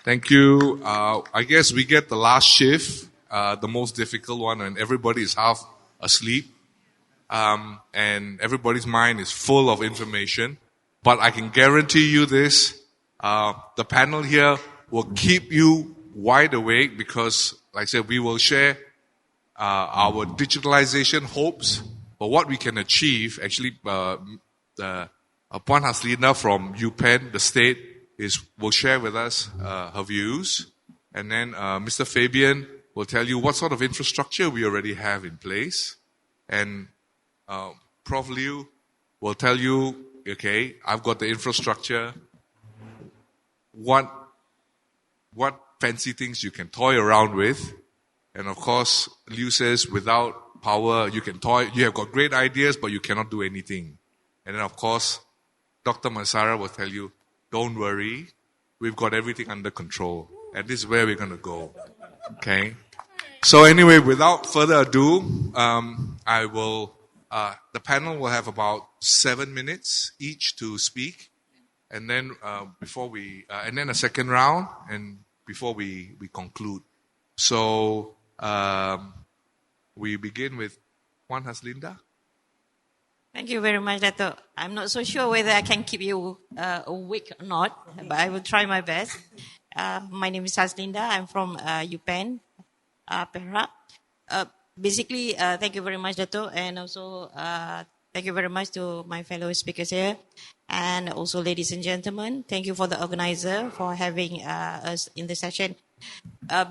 Thank you. I guess we get the last shift, the most difficult one, and everybody is half asleep. And everybody's mind is full of information. But I can guarantee you this, the panel here will keep you wide awake because, like I said, we will share our digitalization hopes for what we can achieve. Actually, Puan Haslina from UPenn, the state, will share with us her views. And then Mr. Fabian will tell you what sort of infrastructure we already have in place. And Prof. Liu will tell you, okay, I've got the infrastructure. What fancy things you can toy around with. And of course, Liu says without power, you can toy. You have got great ideas, but you cannot do anything. And then of course, Dr. Mansara will tell you, don't worry, we've got everything under control. And this is where we're going to go. Okay? So anyway, without further ado, the panel will have about 7 minutes each to speak. And then and then a second round, and before we conclude. So we begin with Puan Haslinda. Thank you very much, Dato'. I'm not so sure whether I can keep you awake or not, but I will try my best. My name is Haslinda. I'm from UPenn, Perak. Basically, thank you very much, Dato', and also thank you very much to my fellow speakers here, and also ladies and gentlemen. Thank you for the organizer for having us in the session.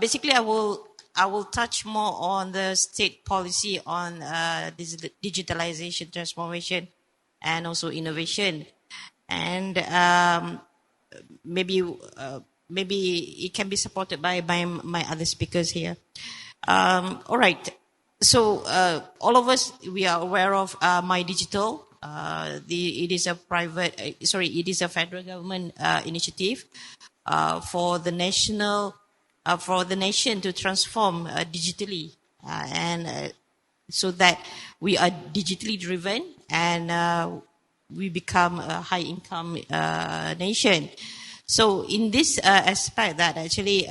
Basically, I will touch more on the state policy on digitalization, transformation, and also innovation. And maybe it can be supported by my other speakers here. All right. So all of us, we are aware of My Digital. It is a federal government initiative for the nation to transform digitally, and so that we are digitally driven and we become a high income nation. So in this aspect, that actually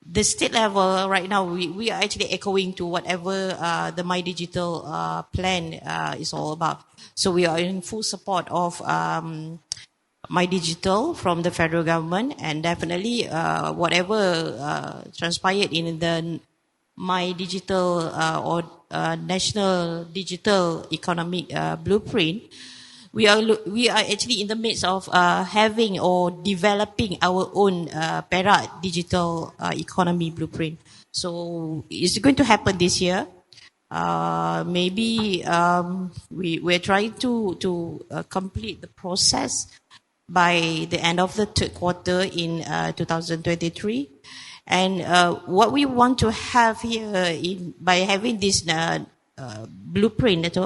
the state level right now, we are actually echoing to whatever the My Digital plan is all about. So we are in full support of My Digital from the federal government, and definitely whatever transpired in the My Digital or National Digital Economic Blueprint, we are actually in the midst of having or developing our own Perak Digital Economy Blueprint. So it's going to happen this year. Maybe we're trying to complete the process by the end of the third quarter in 2023. And what we want to have here by having this blueprint,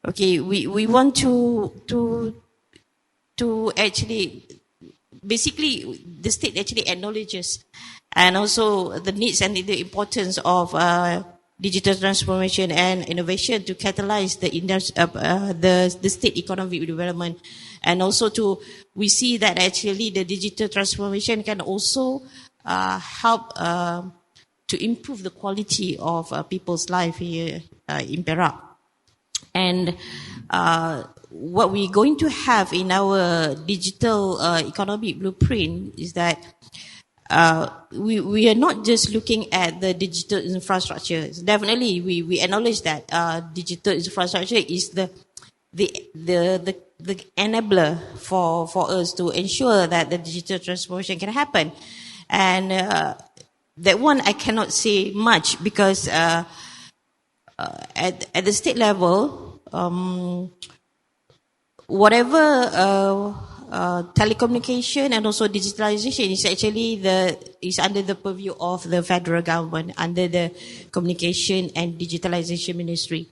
okay, we want to actually, basically, the state actually acknowledges and also the needs and the importance of digital transformation and innovation to catalyze the state economic development. And also we see that actually the digital transformation can also help to improve the quality of people's life here in Perak. And what we're going to have in our digital economic blueprint is that we are not just looking at the digital infrastructure. Definitely, we acknowledge that digital infrastructure is the enabler for us to ensure that the digital transformation can happen. And that one I cannot say much because at the state level, whatever telecommunication and also digitalization is actually is under the purview of the federal government, under the Communication and Digitalization Ministry.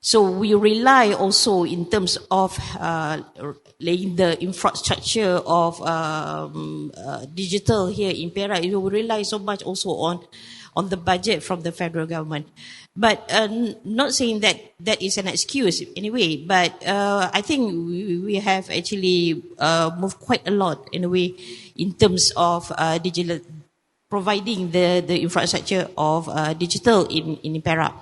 So we rely also in terms of laying the infrastructure of digital here in Perak. We rely so much also on the budget from the federal government. But not saying that that is an excuse anyway, but I think we have actually moved quite a lot in a way in terms of digital, providing the infrastructure of digital in Perak.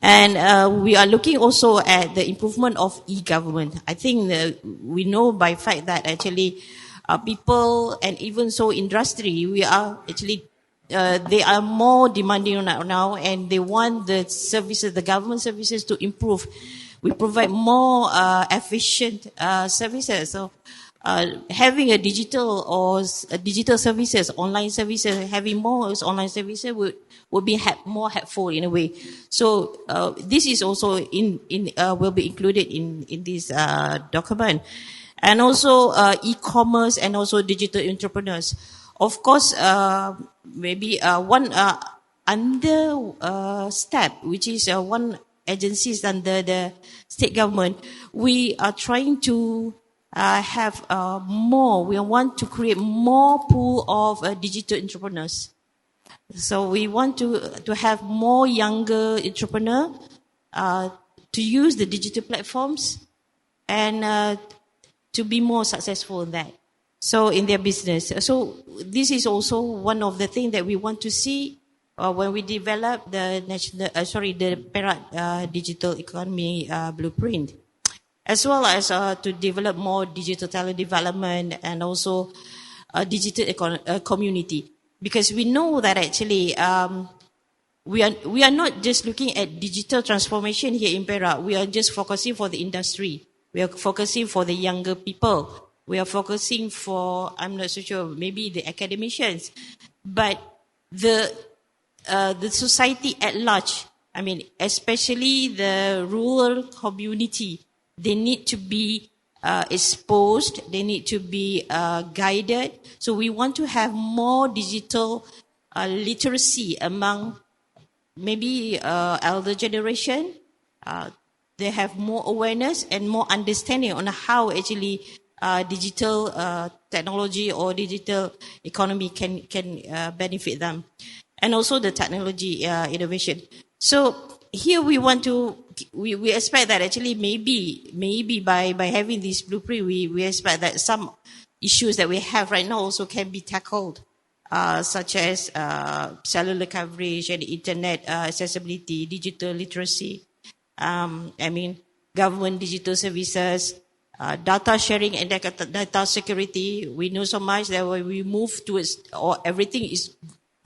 And we are looking also at the improvement of e-government. I think we know by fact that actually people and even so industry, we are actually they are more demanding now, and they want the services, the government services, to improve. We provide more efficient services. So having a digital or digital services, online services, having more online services would be more helpful in a way. So this is also will be included in this document, and also e-commerce and also digital entrepreneurs. Of course, maybe one under step, which is one agencies under the state government, we are trying to have more. We want to create more pool of digital entrepreneurs. So we want to have more younger entrepreneur to use the digital platforms and to be more successful in that. So in their business. So this is also one of the things that we want to see when we develop the the Perak digital economy blueprint, as well as to develop more digital talent development and also digital community. Because we know that actually we are not just looking at digital transformation here in Perak. We are just focusing for the industry. We are focusing for the younger people. We are focusing for, I'm not so sure, maybe the academicians, but the society at large. I mean, especially the rural community, they need to be exposed. They need to be guided. So we want to have more digital literacy among maybe elder generation. They have more awareness and more understanding on how actually digital technology or digital economy can benefit them, and also the technology innovation. So here we want to we expect that actually maybe by having this blueprint we expect that some issues that we have right now also can be tackled, such as cellular coverage and internet accessibility, digital literacy. I mean, government digital services. Data sharing and data security. We know so much that when we move towards, or everything is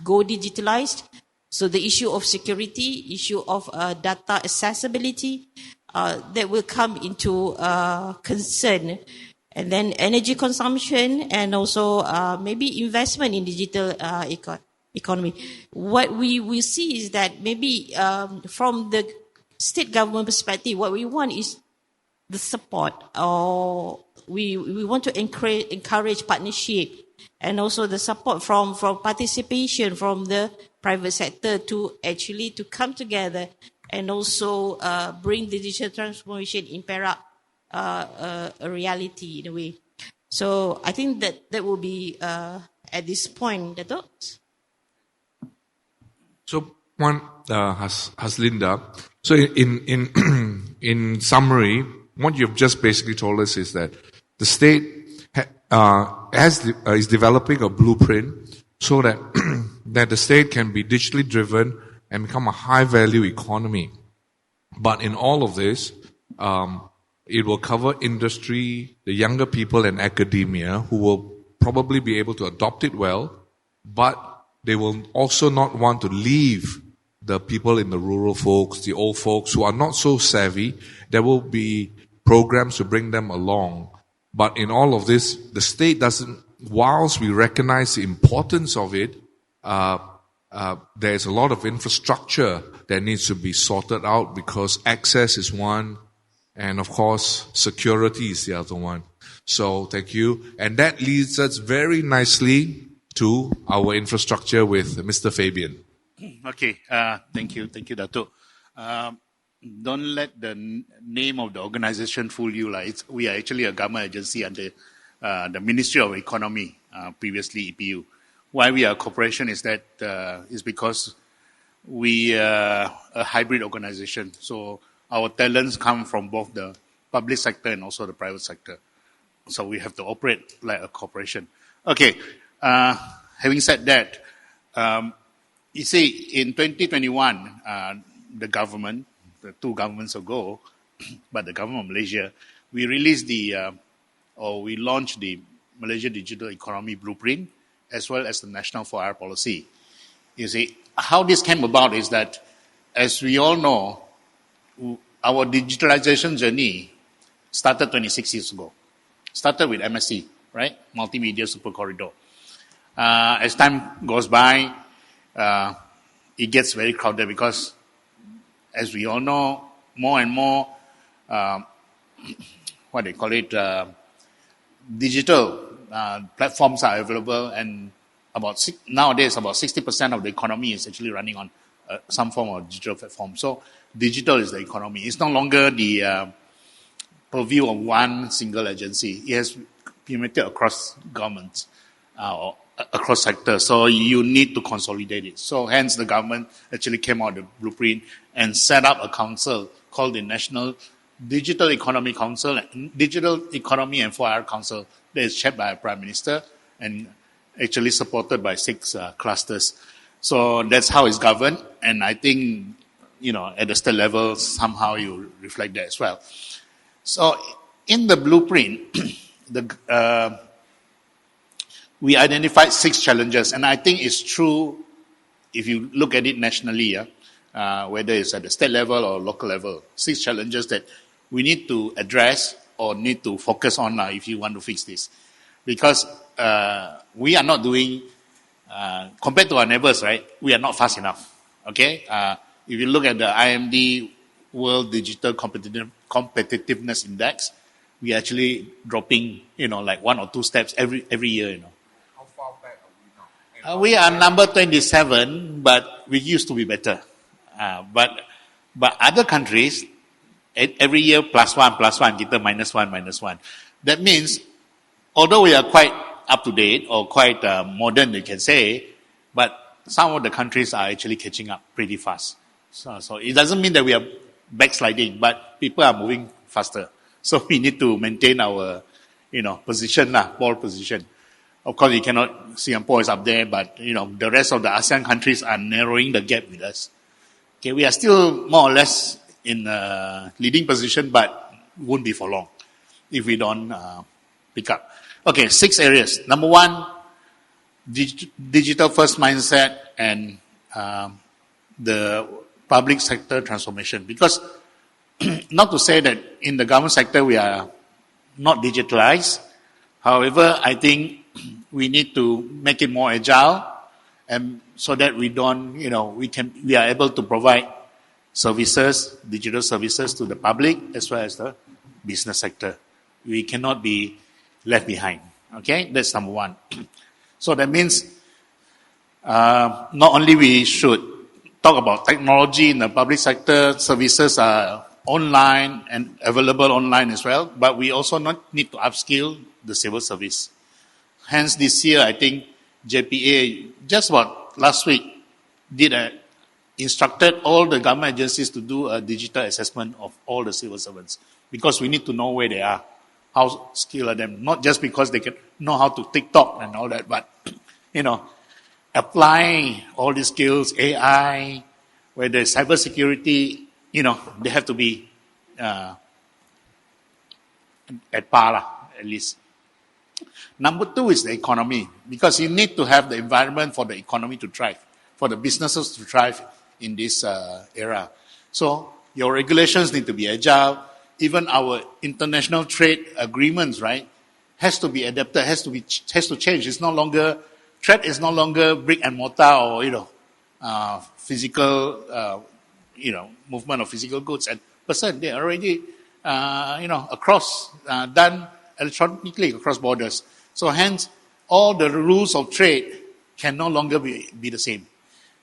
go digitalized. So the issue of security, issue of data accessibility, that will come into concern. And then energy consumption and also maybe investment in digital economy. What we will see is that maybe from the state government perspective, what we want is the support, or we want to encourage partnership, and also the support from participation from the private sector to actually to come together and also bring the digital transformation in Perak a reality in a way. So I think that will be at this point the thoughts. So one has Linda. So in summary, what you've just basically told us is that the state is developing a blueprint so that that the state can be digitally driven and become a high-value economy. But in all of this, it will cover industry, the younger people, and academia, who will probably be able to adopt it well, but they will also not want to leave the people in the rural folks, the old folks who are not so savvy. There will be programs to bring them along. But in all of this, the state doesn't, whilst we recognize the importance of it, there's a lot of infrastructure that needs to be sorted out, because access is one, and of course, security is the other one. So thank you. And that leads us very nicely to our infrastructure with Mr. Fabian. Okay, thank you, Dato'. Don't let the name of the organization fool you. We are actually a government agency under the Ministry of Economy, previously EPU. Why we are a corporation is that is because we are a hybrid organization. So our talents come from both the public sector and also the private sector. So we have to operate like a corporation. Okay, having said that, you see, in 2021, the government, the two governments ago, but the government of Malaysia, we released we launched the Malaysia Digital Economy Blueprint, as well as the National 4R Policy. You see, how this came about is that, as we all know, our digitalization journey started 26 years ago. Started with MSC, right? Multimedia Super Corridor. As time goes by, it gets very crowded because, as we all know, more and more, digital platforms are available, and nowadays about 60% of the economy is actually running on some form of digital platform. So digital is the economy. It's no longer the purview of one single agency. It has permeated across governments or across sectors. So you need to consolidate it. So hence the government actually came out with the blueprint and set up a council called the National Digital Economy Council, Digital Economy and 4R Council, that is chaired by a Prime Minister and actually supported by 6 clusters. So that's how it's governed, and I think, at the state level, somehow you reflect that as well. So in the blueprint, we identified 6 challenges, and I think it's true if you look at it nationally, whether it's at the state level or local level, 6 challenges that we need to address or need to focus on if you want to fix this. Because we are not doing, compared to our neighbors, right, we are not fast enough, okay? If you look at the IMD World Digital Competitiveness Index, we are actually dropping, like 1 or 2 steps every year, How far back are we now? We are number 27, but we used to be better. But other countries, every year +1, kita -1. That means, although we are quite up to date or quite modern, you can say, but some of the countries are actually catching up pretty fast. So it doesn't mean that we are backsliding, but people are moving faster. So we need to maintain our, position, ball position. Of course, you cannot, Singapore is up there, but, the rest of the ASEAN countries are narrowing the gap with us. Okay, we are still more or less in a leading position, but won't be for long if we don't pick up. Okay, 6 areas. Number 1, digital first mindset and the public sector transformation. Because not to say that in the government sector we are not digitalized. However, I think we need to make it more agile, and so that we don't, we are able to provide services, digital services to the public as well as the business sector. We cannot be left behind. Okay, that's number 1. So that means not only we should talk about technology in the public sector, services are online and available online as well, but we also need to upskill the civil service. Hence this year, I think JPA, just about last week, instructed all the government agencies to do a digital assessment of all the civil servants, because we need to know where they are, how skilled are them, not just because they can know how to TikTok and all that, but, apply all these skills, AI, whether it's cybersecurity, they have to be at par, at least. Number 2 is the economy, because you need to have the environment for the economy to thrive, for the businesses to thrive in this era. So your regulations need to be agile. Even our international trade agreements, right, has to be adapted, has to change. It's no longer, trade is no longer brick and mortar or, physical, movement of physical goods and person. They are already, across, done electronically across borders. So hence, all the rules of trade can no longer be the same.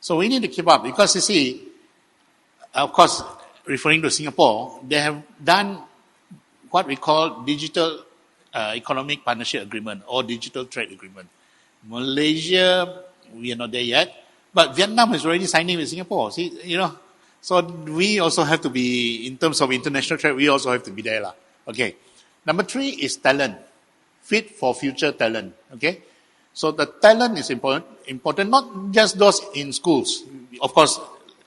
So we need to keep up, because you see, of course, referring to Singapore, they have done what we call digital economic partnership agreement or digital trade agreement. Malaysia, we are not there yet, But Vietnam is already signing with Singapore. See, so we also have to be, in terms of international trade, we also have to be there. Okay. Number 3 is talent. Fit for future talent. Okay. So the talent is important, not just those in schools. Of course,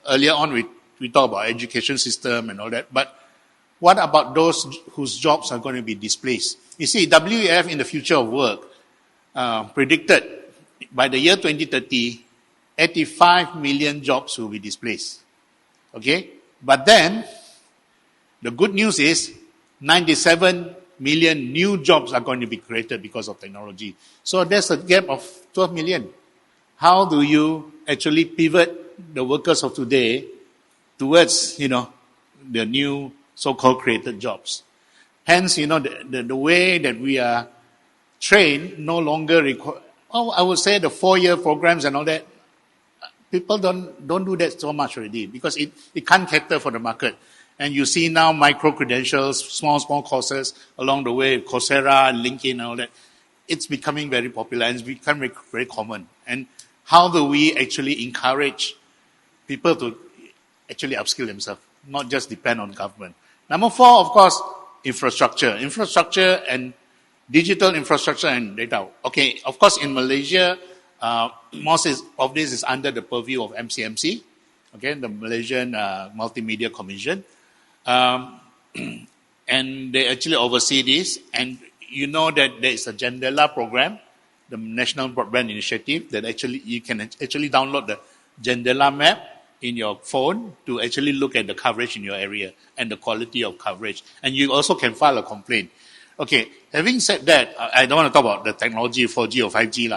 earlier on we talked about education system and all that, but what about those whose jobs are going to be displaced? You see, WEF in the future of work predicted by the year 2030, 85 million jobs will be displaced. Okay? But then, the good news is 97 million new jobs are going to be created because of technology. So there's a gap of 12 million. How do you actually pivot the workers of today towards, the new so-called created jobs? Hence, the way that we are trained no longer require, I would say the 4-year programs and all that, people don't do that so much already because it can't cater for the market. And you see now micro-credentials, small courses along the way, Coursera, LinkedIn and all that. It's becoming very popular and it's becoming very common. And how do we actually encourage people to actually upskill themselves, not just depend on government? Number 4, of course, infrastructure. Infrastructure and digital infrastructure and data. Okay, of course, in Malaysia, most of this is under the purview of MCMC, okay, the Malaysian Multimedia Commission. And they actually oversee this. And you know that there is a Jendela program, the National Broadband Initiative, that actually you can actually download the Jendela map in your phone to actually look at the coverage in your area and the quality of coverage. And you also can file a complaint. Okay, having said that, I don't want to talk about the technology, 4G or 5G.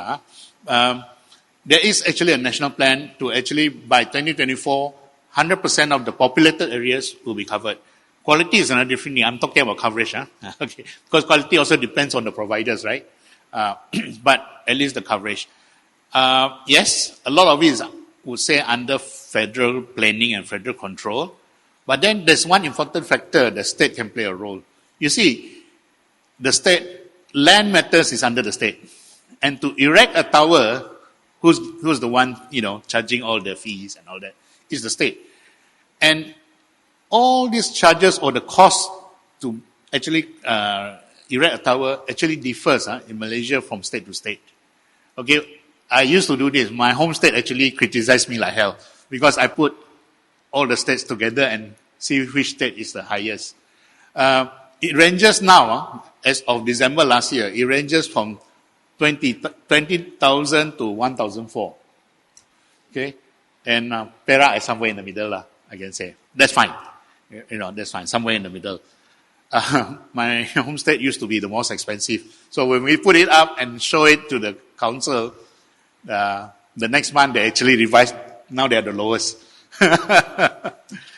There is actually a national plan to actually, by 2024, 100% of the populated areas will be covered. Quality is another different thing. I'm talking about coverage. Okay, because quality also depends on the providers, right? But at least the coverage. Yes, a lot of it is, would say, under federal planning and federal control. But then there's one important factor the state can play a role. You see, the state, land matters is under the state. And to erect a tower, who's the one, charging all the fees and all that? Is the state. And all these charges or the cost to actually erect a tower actually differs in Malaysia from state to state. Okay, I used to do this. My home state actually criticized me like hell because I put all the states together and see which state is the highest. It ranges now, as of December last year, it ranges from 20,000 to 1,004. Okay? And Perak is somewhere in the middle, I can say. That's fine. That's fine. Somewhere in the middle. My home state used to be the most expensive. So when we put it up and show it to the council, the next month they actually revised. Now they are the lowest.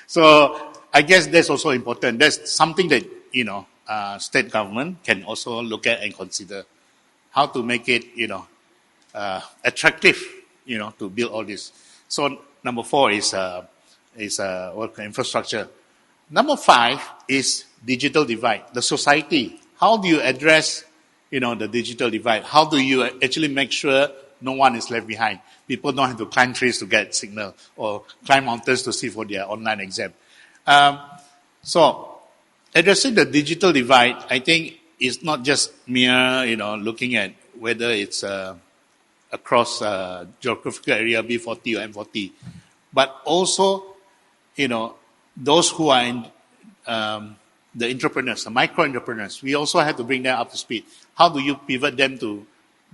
So I guess that's also important. That's something that, state government can also look at and consider. How to make it, attractive, to build all this. So number 4 is infrastructure. Number 5 is digital divide. The society. How do you address, the digital divide? How do you actually make sure no one is left behind? People don't have to climb trees to get signal or climb mountains to see for their online exam. So addressing the digital divide, I think, is not just mere, looking at whether it's across geographical area B40 or M40, but also, those who are in the entrepreneurs, the micro entrepreneurs. We also have to bring them up to speed. How do you pivot them to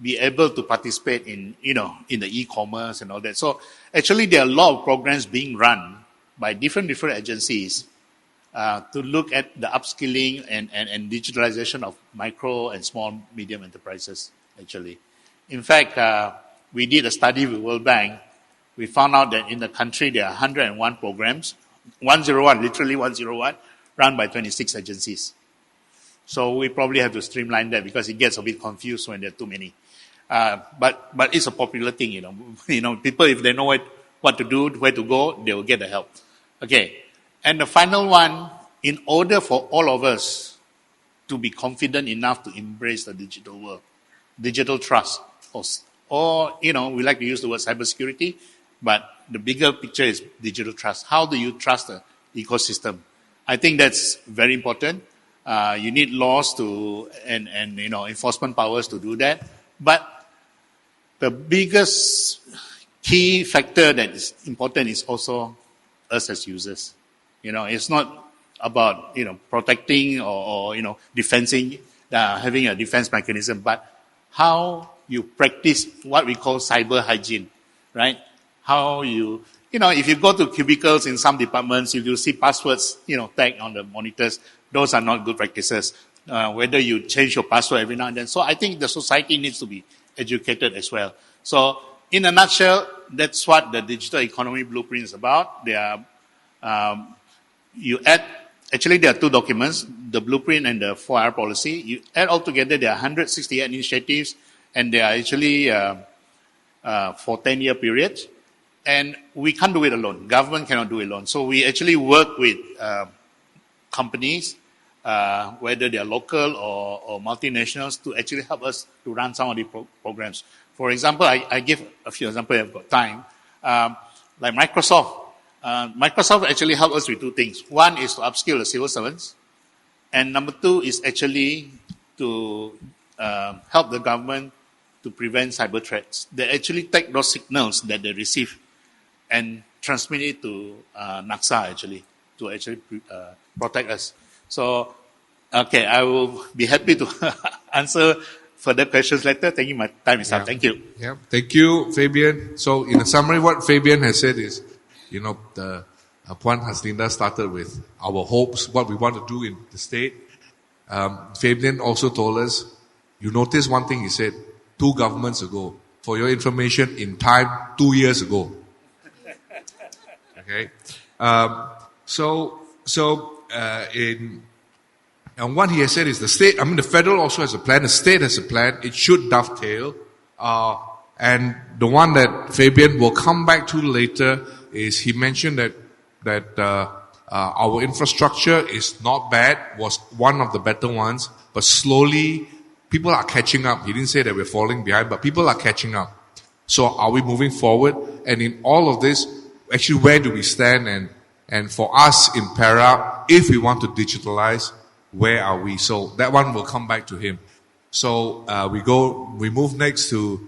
be able to participate in, in the e-commerce and all that? So actually, there are a lot of programs being run by different agencies to look at the upskilling and digitalization of micro and small, medium enterprises, actually. In fact, we did a study with World Bank. We found out that in the country, there are 101 programs, 101, literally 101, run by 26 agencies. So we probably have to streamline that because it gets a bit confused when there are too many. But it's a popular thing, people, if they know what to do, where to go, they will get the help. Okay. And the final one, in order for all of us to be confident enough to embrace the digital world, digital trust, or we like to use the word cybersecurity, But the bigger picture is digital trust. How do you trust the ecosystem? I think that's very important. You need laws and enforcement powers to do that. But the biggest key factor that is important is also us as users. It's not about protecting or defending, having a defense mechanism, but how you practice what we call cyber hygiene, right? How if you go to cubicles in some departments, you will see passwords, tagged on the monitors. Those are not good practices. Whether you change your password every now and then. So I think the society needs to be educated as well. So in a nutshell, that's what the digital economy blueprint is about. There are two documents, the blueprint and the 4R policy. You add all together, there are 168 initiatives, and they are actually for 10-year periods. And we can't do it alone. Government cannot do it alone. So we actually work with companies, whether they are local or multinationals, to actually help us to run some of the programs. For example, I give a few examples if I've got time. Like Microsoft. Microsoft actually helped us with two things. One is to upskill the civil servants. And number two is actually to help the government to prevent cyber threats. They actually take those signals that they receive and transmit it to NACSA actually, to actually protect us. So, okay, I will be happy to answer further questions later. Thank you. My time is up. Thank you. Yeah. Thank you, Fabian. So, in a summary, what Fabian has said is, the Puan Haslinda started with our hopes, what we want to do in the state. Fabian also told us, you notice one thing he said 2 governments ago. For your information, in time, 2 years ago. Okay. And what he has said is the federal also has a plan, the state has a plan, it should dovetail. And the one that Fabian will come back to later is he mentioned that our infrastructure is not bad, was one of the better ones, but slowly people are catching up. He didn't say that we're falling behind, but people are catching up. So are we moving forward? And in all of this, actually, where do we stand? And for us in Perak, if we want to digitalize, where are we? So that one will come back to him. So we move next to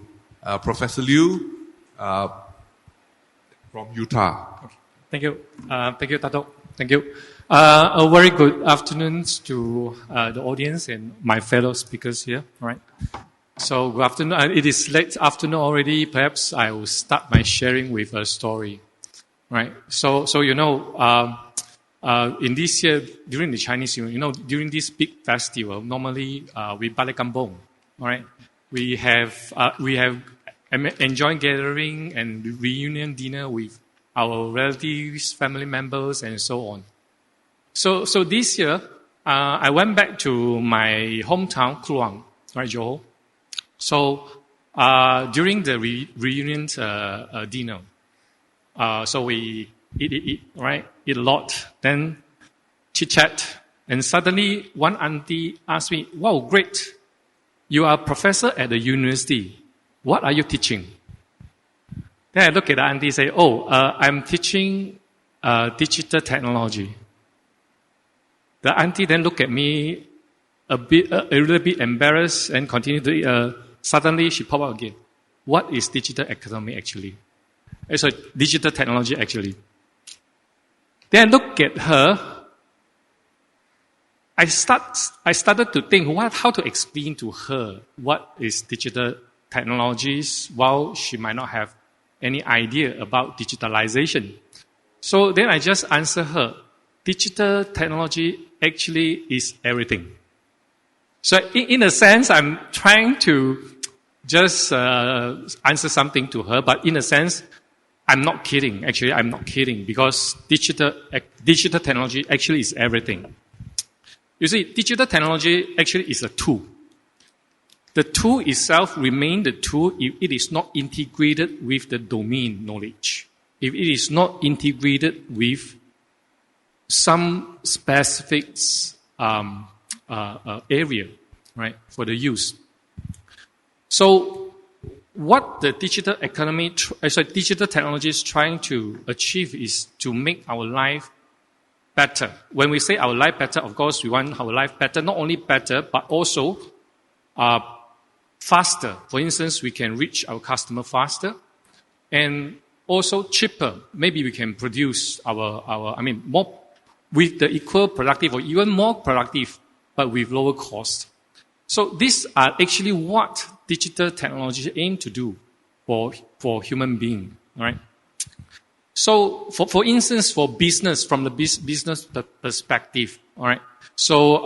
Professor Liu from Utah. Okay. Thank you. Thank you, Tato. Thank you. A very good afternoon to the audience and my fellow speakers here. All right. So good afternoon. It is late afternoon already. Perhaps I will start my sharing with a story. Right. So in this year during the Chinese New Year, during this big festival, normally we balik kampung. All right. We have enjoyed gathering and reunion dinner with our relatives, family members, and so on. So this year, I went back to my hometown, Kluang, right, Johor. So during the reunion dinner, so we eat, right? Eat a lot, then chit-chat, and suddenly one auntie asked me, "Wow, great! You are a professor at the university. What are you teaching?" Then I look at the auntie and say, I'm teaching digital technology. The auntie then looked at me a little bit embarrassed and continued to eat. Suddenly she popped out again. What is digital economy actually? It's a digital technology actually. Then I look at her. I started to think how to explain to her what is digital technologies while she might not have any idea about digitalization. So then I just answer her, digital technology actually is everything. So in a sense, I'm trying to just answer something to her, but in a sense, I'm not kidding. Actually, I'm not kidding because digital technology actually is everything. You see, digital technology actually is a tool. The tool itself remains the tool if it is not integrated with the domain knowledge. If it is not integrated with some specific area, right, for the use. So what the digital economy, digital technology is trying to achieve is to make our life better. When we say our life better, of course, we want our life better, not only better, but also faster. For instance, we can reach our customer faster and also cheaper. Maybe we can produce more with the equal productive or even more productive, but with lower cost. So these are actually what digital technology aim to do for human being, right? So for instance, for business, from the business perspective, all right. So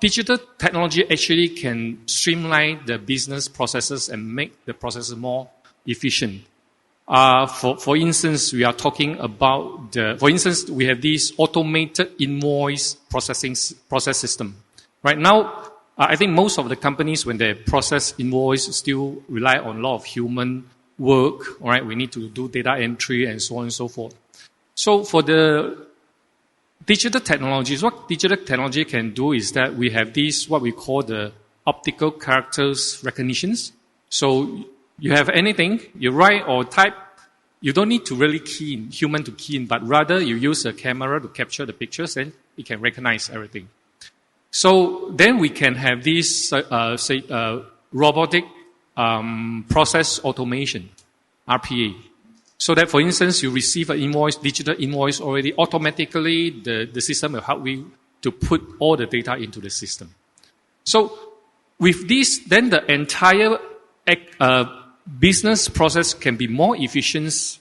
digital technology actually can streamline the business processes and make the processes more efficient. For instance, we are talking about we have this automated invoice process system. Right now, I think most of the companies, when they process invoice, still rely on a lot of human work. All right, we need to do data entry and so on and so forth. So for the digital technologies, what digital technology can do is that we have these, what we call the optical characters recognitions. So you have anything, you write or type, you don't need to really human to key in, but rather you use a camera to capture the pictures and it can recognize everything. So then we can have this, robotic process automation, RPA. So that, for instance, you receive an invoice, digital invoice already, automatically the system will help you to put all the data into the system. So with this, then the entire business process can be more efficient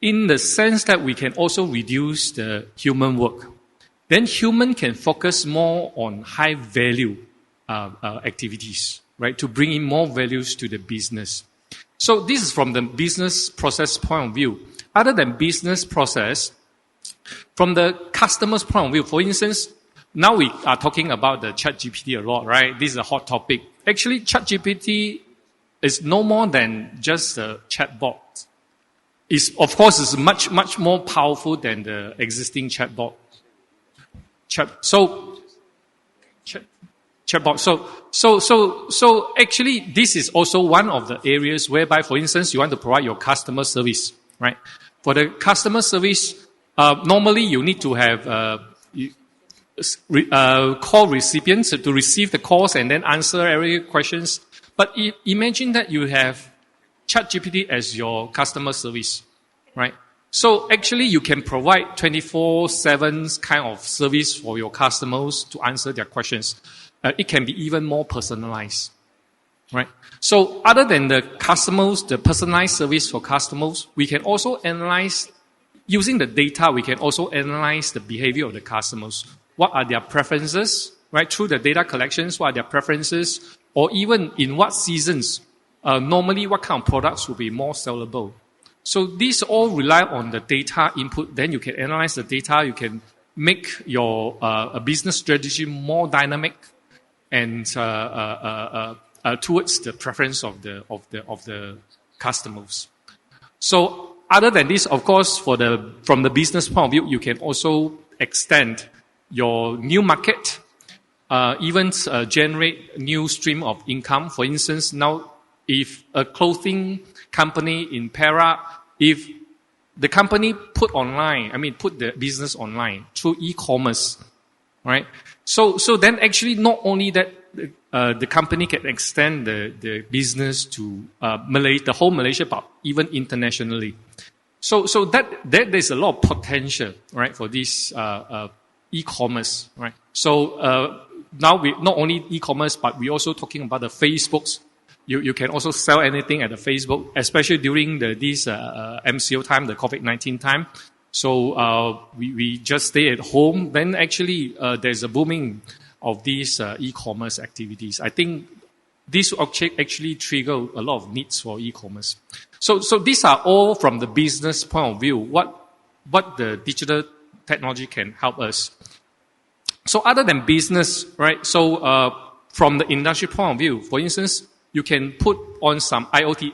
in the sense that we can also reduce the human work. Then human can focus more on high value activities, right? To bring in more values to the business. So this is from the business process point of view. Other than business process, from the customer's point of view, for instance, now we are talking about the ChatGPT a lot, right? This is a hot topic. Actually, ChatGPT is no more than just a chatbot. Of course, it's much, much more powerful than the existing chatbot. So actually, this is also one of the areas whereby, for instance, you want to provide your customer service, right? For the customer service, normally you need to have call recipients to receive the calls and then answer every questions. But imagine that you have ChatGPT as your customer service, right? So actually, you can provide 24/7 kind of service for your customers to answer their questions. It can be even more personalized, right? So other than the personalized service for customers, we can also analyze, using the data, we can also analyze the behavior of the customers. What are their preferences, right? Through the data collections, what are their preferences, or even in what seasons, normally what kind of products will be more sellable. So these all rely on the data input. Then you can analyze the data. You can make your business strategy more dynamic and towards the preference of the customers. So other than this, of course, from the business point of view, you can also extend your new market, even generate new stream of income. For instance, now if a clothing company in Perak, if the company put the business online through e-commerce, right? So then actually not only that, the company can extend the business to the whole Malaysia, but even internationally. So that there's a lot of potential, right, for this e-commerce, right? So now we not only e-commerce, but we also talking about the Facebooks. You can also sell anything at the Facebook, especially during this MCO time, the COVID-19 time. So we just stay at home. Then actually there's a booming of these e-commerce activities. I think this actually trigger a lot of needs for e-commerce. So these are all from the business point of view. What the digital technology can help us. So other than business, right? So from the industry point of view, for instance, you can put on some IoT,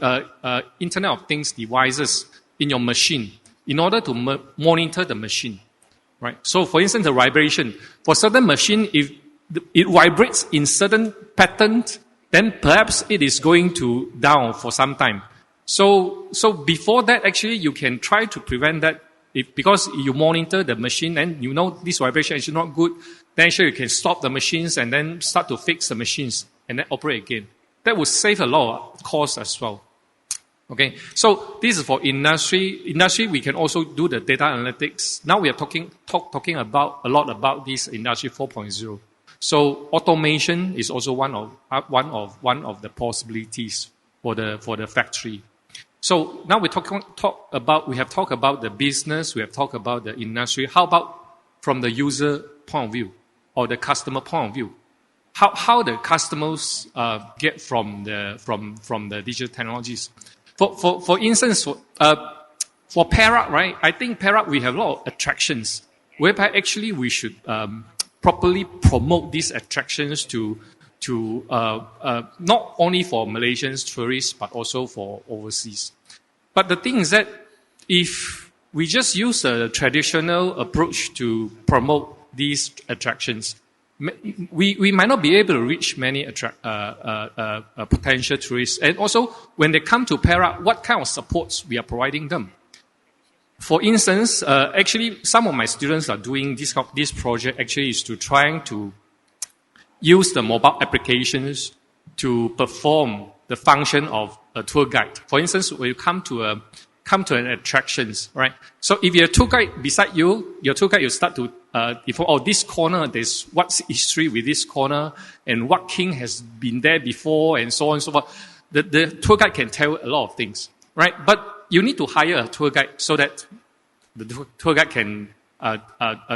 Internet of Things devices in your machine in order to monitor the machine, right? So for instance, the vibration. For certain machine, if it vibrates in certain pattern, then perhaps it is going to down for some time. So before that, actually, you can try to prevent that. Because you monitor the machine and you know this vibration is not good, then actually you can stop the machines and then start to fix the machines and then operate again. That would save a lot of cost as well. Okay, so this is for industry. Industry, we can also do the data analytics. Now we are talking about a lot about this industry 4.0. So automation is also one of the possibilities for the factory. So now we have talked about the business, we have talked about the industry. How about from the user point of view or the customer point of view? How the customers get from the digital technologies? For instance, for Perak, right? I think Perak we have a lot of attractions whereby actually we should properly promote these attractions to not only for Malaysians tourists but also for overseas. But the thing is that if we just use a traditional approach to promote these attractions, we might not be able to reach many potential tourists. And also, when they come to Perak, what kind of supports we are providing them? For instance, actually, some of my students are doing this project. Actually, is to trying to use the mobile applications to perform the function of a tour guide. For instance, when you come to an attractions, right? So if you have a tour guide beside you, your tour guide will start to this corner, there's what's history with this corner and what king has been there before and so on and so forth. The tour guide can tell a lot of things, right? But you need to hire a tour guide so that the tour guide can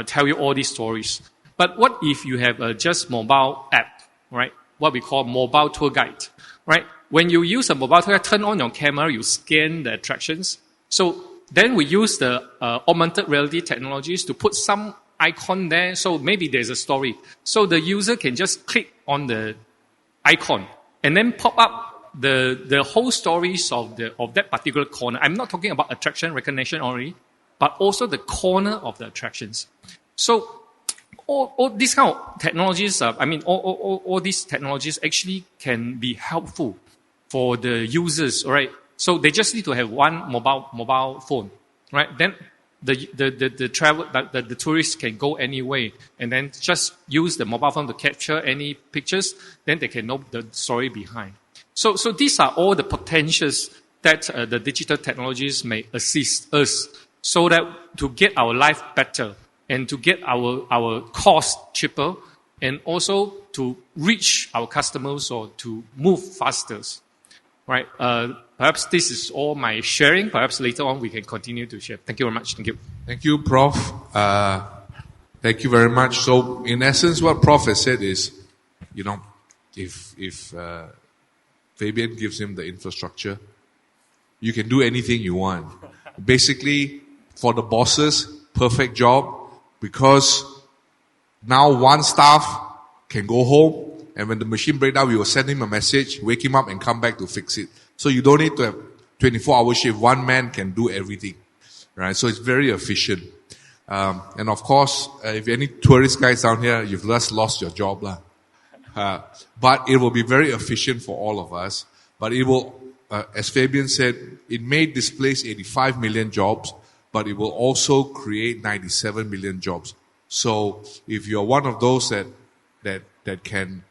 tell you all these stories. But what if you have just mobile app, right? What we call mobile tour guide, right? When you use a mobile tour guide, turn on your camera, you scan the attractions. So then we use the augmented reality technologies to put some icon there. So maybe there's a story. So the user can just click on the icon and then pop up the whole stories of that particular corner. I'm not talking about attraction recognition only, but also the corner of the attractions. So all these kind of technologies, all these technologies actually can be helpful for the users, right? So they just need to have one mobile phone, right? Then the tourists can go anywhere and then just use the mobile phone to capture any pictures. Then they can know the story behind. So these are all the potentials that the digital technologies may assist us, so that to get our life better and to get our cost cheaper, and also to reach our customers or to move faster, right? Perhaps this is all my sharing. Perhaps later on we can continue to share. Thank you very much. Thank you. Thank you, Prof. Thank you very much. So, in essence, what Prof has said is, if Fabian gives him the infrastructure, you can do anything you want. Basically, for the bosses, perfect job, because now one staff can go home, and when the machine breaks down, we will send him a message, wake him up, and come back to fix it. So you don't need to have 24-hour shift. One man can do everything, right? So it's very efficient. And of course, if any tourist guys down here, you've just lost your job, lah. But it will be very efficient for all of us. But it will, as Fabian said, it may displace 85 million jobs, but it will also create 97 million jobs. So if you're one of those that can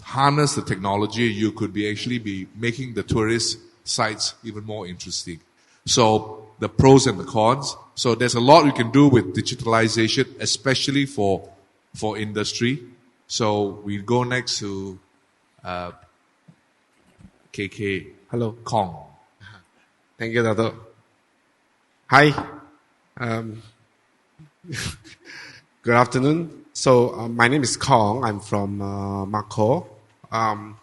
harness the technology, you could actually be making the tourist sites even more interesting. So the pros and the cons. So there's a lot you can do with digitalization, especially for industry. So we go next to KK. Hello. Kong. Thank you, Dato'. Hi. Good afternoon. So my name is Kong. I'm from Mako.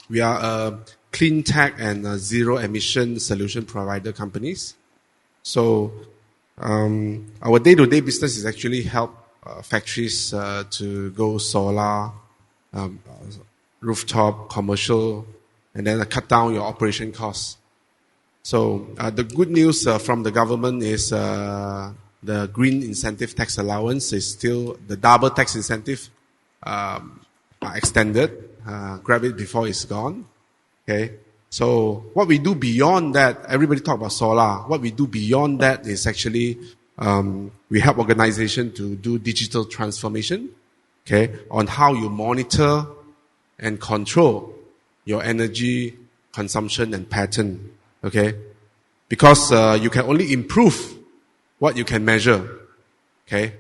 We are a clean tech and zero emission solution provider companies. So our day-to-day business is actually help factories to go solar, rooftop, commercial, and then cut down your operation costs. So the good news from the government is the green incentive tax allowance is still, the double tax incentive are extended grab it before it's gone. Okay. So what we do beyond that, everybody talk about solar. What we do beyond that is actually, we help organizations to do digital transformation. Okay. On how you monitor and control your energy consumption and pattern. Okay. Because, you can only improve what you can measure. Okay.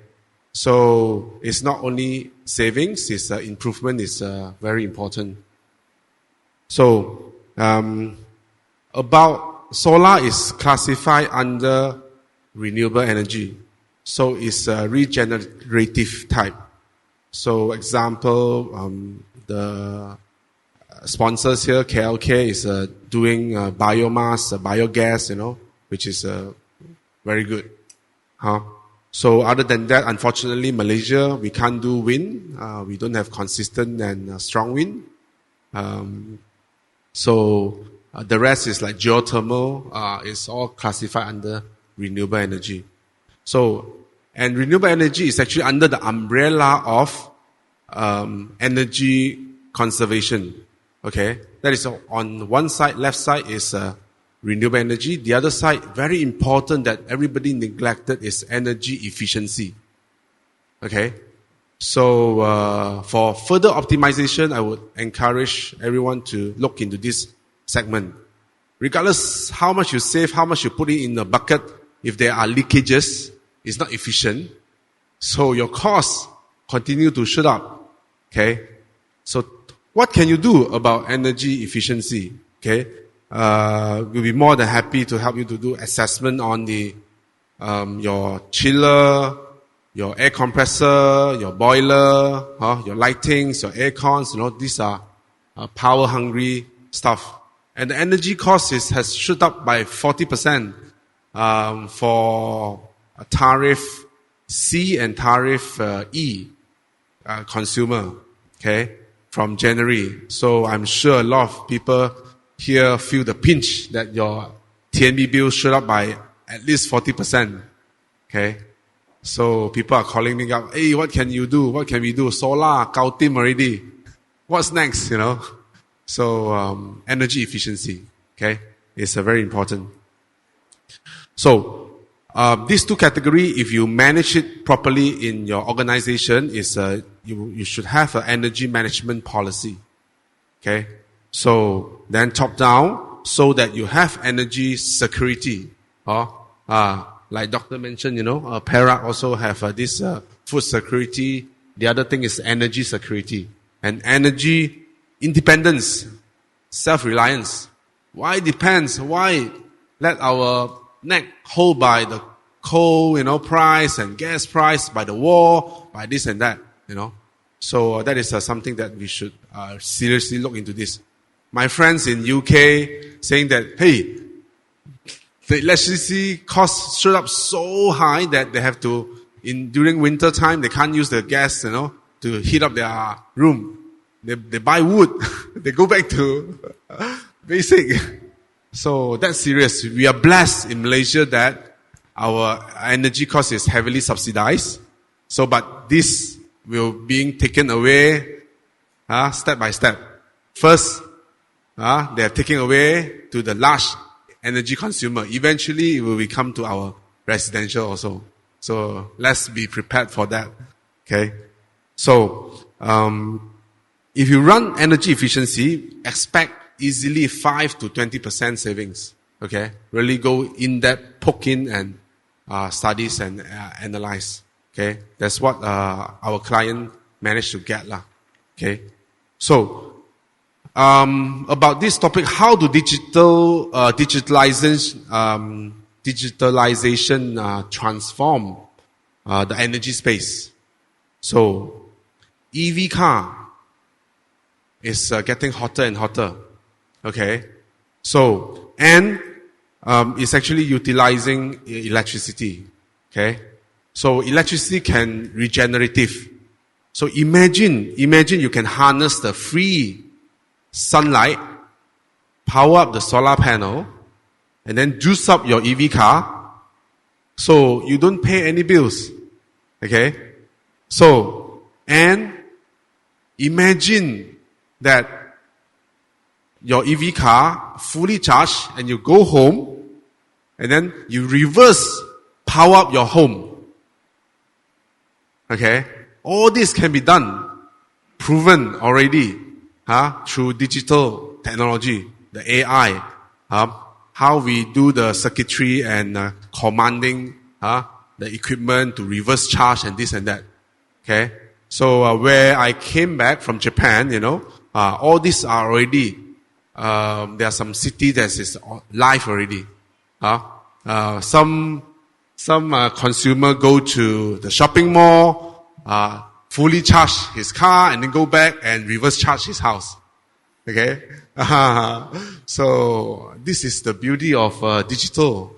So it's not only savings, it's improvement is very important. So about solar is classified under renewable energy. So it's a regenerative type. So example, the sponsors here, KLK, is doing biomass, biogas, which is very good. So other than that, unfortunately, Malaysia, we can't do wind. We don't have consistent and strong wind. So the rest is like geothermal. It's all classified under renewable energy. So, and renewable energy is actually under the umbrella of energy conservation. Okay, that is on one side, left side is renewable energy. The other side, very important that everybody neglected, is energy efficiency. Okay. So, for further optimization, I would encourage everyone to look into this segment. Regardless how much you save, how much you put it in the bucket, if there are leakages, it's not efficient. So your costs continue to shoot up. Okay. So what can you do about energy efficiency? Okay. We'll be more than happy to help you to do assessment on the, your chiller, your air compressor, your boiler, your lightings, your air cons, these are power hungry stuff. And the energy cost has shoot up by 40%, for a tariff C and tariff E, consumer. Okay. From January. So I'm sure a lot of people here feel the pinch that your TNB bill shoot up by at least 40%. Okay. So people are calling me up, hey, what can you do? What can we do? Solar, Kautim already. What's next, So, energy efficiency, okay, is very important. So, these two categories, if you manage it properly in your organization, is you should have an energy management policy. Okay? So, then top down, so that you have energy security. Like Doctor mentioned, Perak also have this food security. The other thing is energy security. And energy independence, self-reliance. Why depends? Why let our neck hold by the coal, price and gas price, by the war, by this and that, So that is something that we should seriously look into this. My friends in UK saying that, hey, the electricity costs shoot up so high that they have to, during winter time, they can't use the gas, to heat up their room. They buy wood. They go back to basic. So that's serious. We are blessed in Malaysia that our energy cost is heavily subsidized. So, but this will being taken away, step by step. First, they are taking away to the large energy consumer. Eventually, it will come to our residential also. So let's be prepared for that. Okay. So, if you run energy efficiency, expect easily 5 to 20% savings. Okay. Really go in depth, poke in and, studies and, analyze. Okay. That's what, our client managed to get lah. Okay. So, about this topic, how do digitalization transform the energy space? So, EV car is getting hotter and hotter. Okay, so and it's actually utilizing electricity. Okay, so electricity can regenerative. So imagine you can harness the free sunlight, power up the solar panel, and then juice up your EV car, so you don't pay any bills. Okay? So, and imagine that your EV car fully charged and you go home and then you reverse power up your home. Okay? All this can be done, proven already, through digital technology, the AI, how we do the circuitry and commanding the equipment to reverse charge and this and that. Okay? So where I came back from Japan, all these are already, there are some cities that is live already. Some consumer go to the shopping mall, fully charge his car and then go back and reverse charge his house. Okay? So this is the beauty of digital,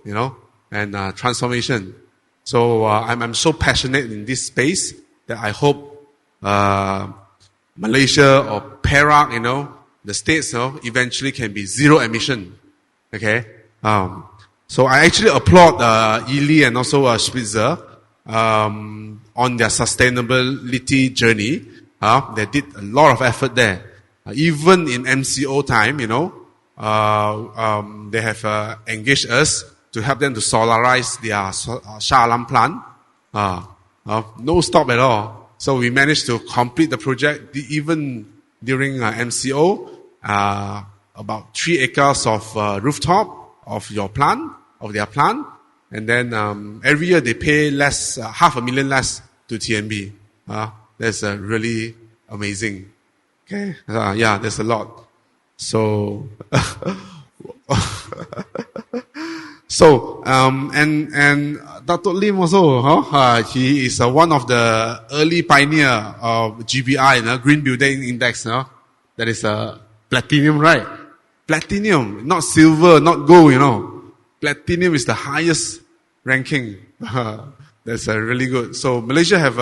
and transformation. So I'm so passionate in this space that I hope Malaysia or Perak, the states, eventually can be zero emission. Okay? So I actually applaud Ely and also Spitzer on their sustainability journey. They did a lot of effort there. Even in MCO time, they have engaged us to help them to solarize their Shah Alam plant. No stop at all. So we managed to complete the project even during MCO. About 3 acres of rooftop of their plant. And then every year they pay less, $500,000 less to TNB. That's really amazing. Okay, there's a lot. So, and Dato Lim also, he is one of the early pioneer of GBI, Green Building Index, that is platinum, right? Platinum, not silver, not gold, Platinum is the highest ranking. That's really good. So Malaysia have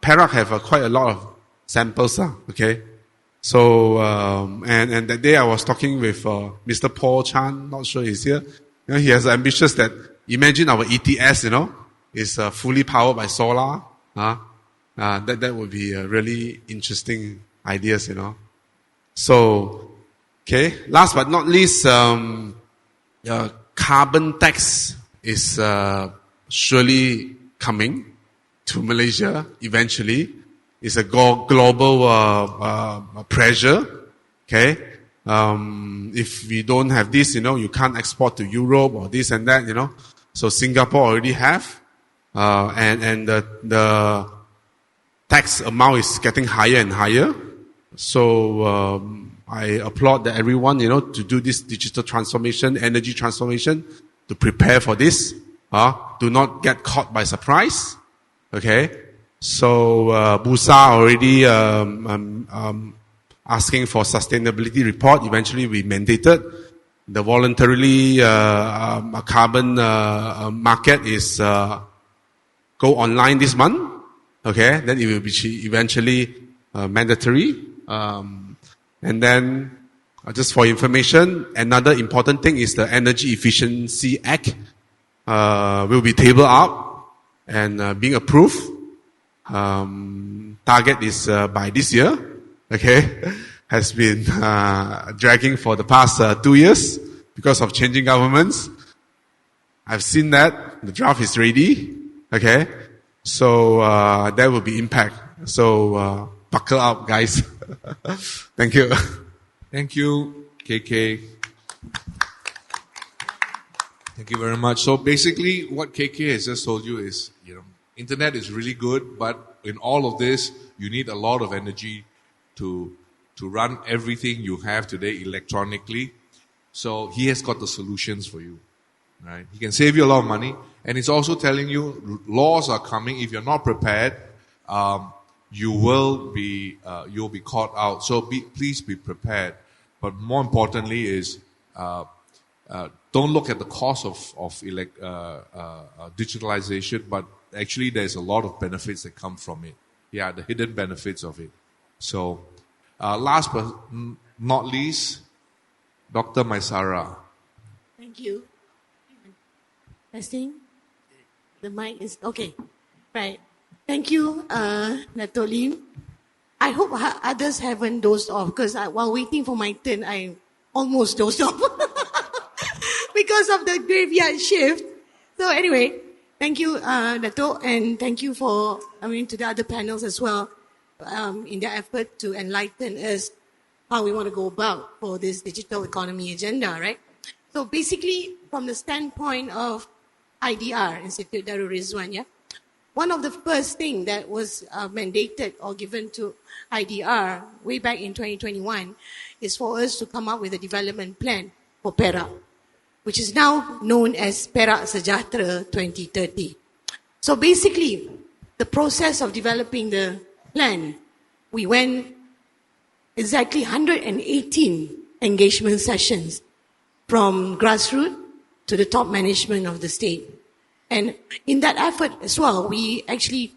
Perak have quite a lot of samples, okay? So, and that day I was talking with Mr. Paul Chan, not sure he's here. He has ambitious that, imagine our ETS, is fully powered by solar. That would be a really interesting ideas, So, okay, last but not least, carbon tax is surely coming to Malaysia eventually. It's a global pressure. Okay, if we don't have this, you can't export to Europe or this and that. So Singapore already have, and the tax amount is getting higher and higher. So I applaud that everyone, to do this digital transformation, energy transformation, to prepare for this. Do not get caught by surprise. Okay. So Busa already asking for sustainability report. Eventually we mandated. The voluntarily carbon market is go online this month. Okay. Then it will be eventually mandatory. And then, just for information, another important thing is the Energy Efficiency Act will be tabled up and being approved. Target is by this year. Okay, has been dragging for the past 2 years because of changing governments. I've seen that the draft is ready. Okay, so there will be impact. So buckle up, guys. Thank you. Thank you, KK. Thank you very much. So basically, what KK has just told you is, internet is really good, but in all of this, you need a lot of energy to run everything you have today electronically. So he has got the solutions for you, right? He can save you a lot of money, and it's also telling you laws are coming. If you're not prepared, you'll be caught out. So please be prepared. But more importantly is don't look at the cost of digitalization, but actually there's a lot of benefits that come from it. Yeah, the hidden benefits of it. So last but not least, Dr. Maisara. Thank you. Testing. The mic is okay. Right. Thank you, Dato Lim. I hope others haven't dozed off, because while waiting for my turn, I almost dozed off because of the graveyard shift. So anyway, thank you, Dato', and thank you to the other panels as well, in their effort to enlighten us how we want to go about for this digital economy agenda, right? So basically, from the standpoint of IDR, Institute Darul Rizwan, yeah, one of the first thing that was mandated or given to IDR way back in 2021 is for us to come up with a development plan for Perak, which is now known as Perak Sejahtera 2030. So basically, the process of developing the plan, we went exactly 118 engagement sessions from grassroots to the top management of the state. And in that effort as well, we actually,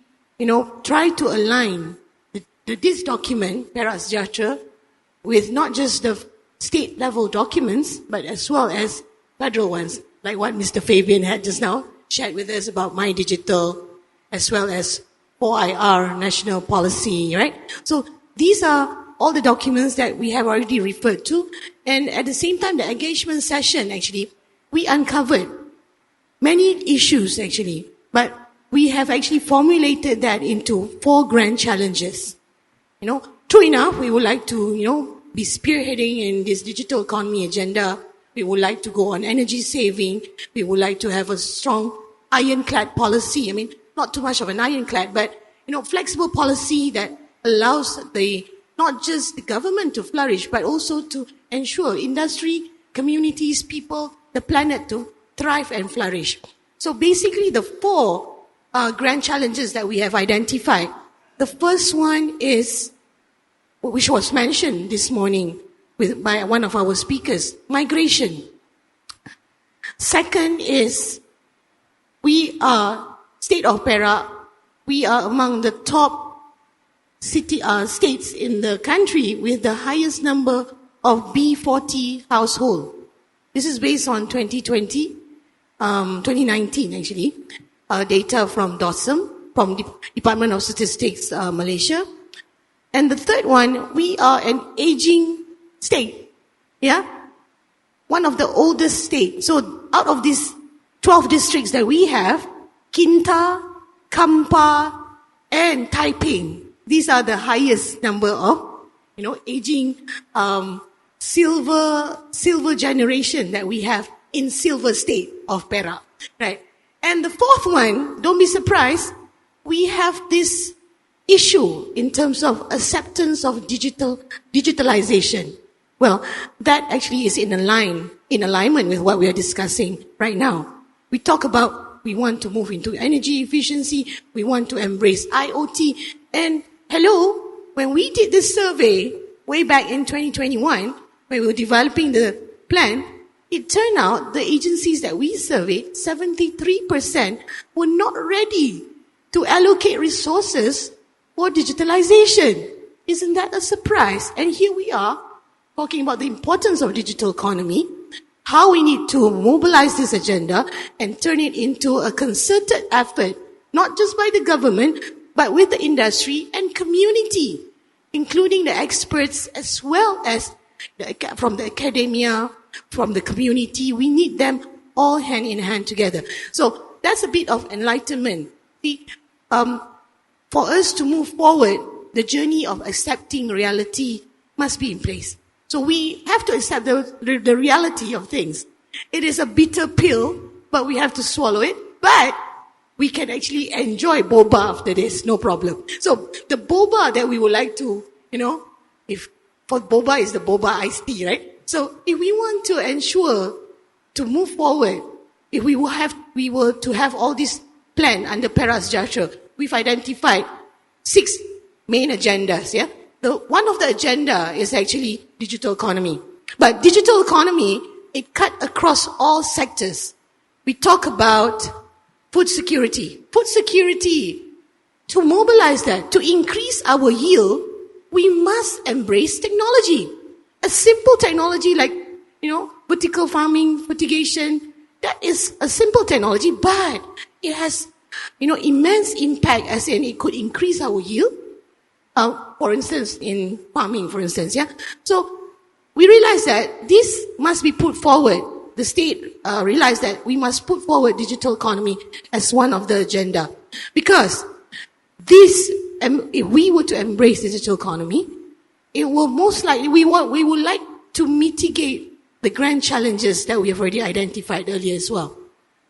try to align this document, Perak Sejahtera, with not just the state level documents, but as well as federal ones, like what Mr. Fabian had just now shared with us about My Digital, as well as 4IR national policy, right? So these are all the documents that we have already referred to. And at the same time, the engagement session, actually, we uncovered many issues, actually, but we have actually formulated that into 4 grand challenges. True enough, we would like to, be spearheading in this digital economy agenda. We would like to go on energy saving. We would like to have a strong ironclad policy. Not too much of an ironclad, but, flexible policy that allows not just the government to flourish, but also to ensure industry, communities, people, the planet to thrive and flourish. So basically the 4 grand challenges that we have identified. The first one is, which was mentioned this morning by one of our speakers, migration. Second is, we are, state of Perak, we are among the top states in the country with the highest number of B40 household. This is based on 2019 actually, data from DOSM, from Department of Statistics, Malaysia. And the third one, we are an aging state, yeah? One of the oldest states. So out of these 12 districts that we have, Kinta, Kampar, and Taiping, these are the highest number of, aging, silver generation that we have in silver state of Perak, right? And the fourth one, don't be surprised, we have this issue in terms of acceptance of digitalization. Well, that actually is in alignment with what we are discussing right now. We talk about, we want to move into energy efficiency, we want to embrace IoT, and hello, when we did this survey way back in 2021, when we were developing the plan, it turned out the agencies that we surveyed, 73% were not ready to allocate resources for digitalization. Isn't that a surprise? And here we are talking about the importance of digital economy, how we need to mobilize this agenda and turn it into a concerted effort, not just by the government, but with the industry and community, including the experts as well as from the academia, from the community. We need them all hand in hand together. So that's a bit of enlightenment. For us to move forward, the journey of accepting reality must be in place. So we have to accept the reality of things. It is a bitter pill, but we have to swallow it. But we can actually enjoy boba after this, no problem. So the boba that we would like to, if for boba is the boba iced tea, right? So if we want to ensure to move forward, if we were to have all this plan under Perak Sejahtera, we've identified 6 main agendas, yeah? One of the agenda is actually digital economy. But digital economy, it cut across all sectors. We talk about food security. Food security, to mobilize that, to increase our yield, we must embrace technology. A simple technology like, vertical farming, fertigation, that is a simple technology, but it has, immense impact, as in it could increase our yield, for instance, in farming, for instance, yeah. So we realize that this must be put forward. The state realized that we must put forward digital economy as one of the agenda, because this, if we were to embrace digital economy, it will most likely, we would like to mitigate the grand challenges that we have already identified earlier as well.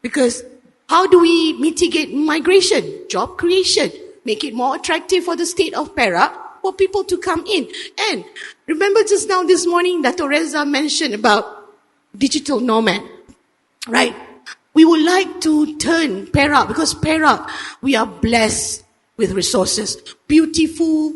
Because how do we mitigate migration, job creation, make it more attractive for the state of Perak for people to come in? And remember just now this morning, Dato' Reza mentioned about digital nomad, right? We would like to turn Perak, because Perak, we are blessed with resources. Beautiful,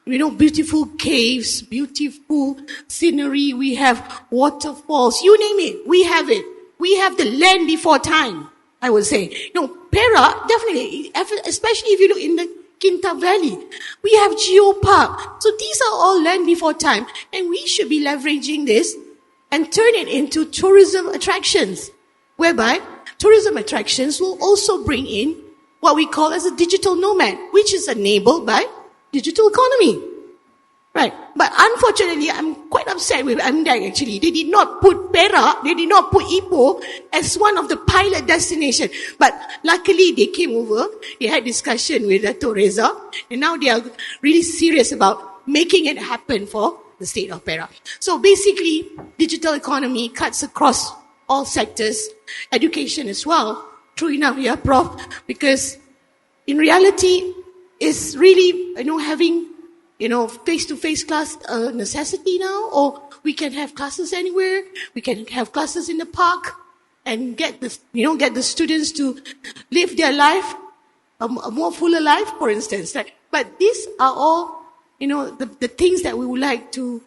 beautiful caves, beautiful scenery. We have waterfalls, you name it, we have it. We have the land before time, I would say. Perak, definitely, especially if you look in the Kinta Valley, we have Geopark. So these are all land before time, and we should be leveraging this and turn it into tourism attractions, whereby tourism attractions will also bring in what we call as a digital nomad, which is enabled by digital economy. Right. But unfortunately, I'm quite upset with MDEC actually. They did not put Perak, they did not put Ipoh as one of the pilot destinations. But luckily they came over, they had discussion with Dato' Reza, and now they are really serious about making it happen for the state of Perak. So basically, digital economy cuts across all sectors, education as well. True enough, yeah, Prof, because in reality, it's really, having face-to-face class a necessity now, or we can have classes anywhere. We can have classes in the park and get the students to live their life, a more fuller life, for instance. Right? But these are all, the things that we would like to,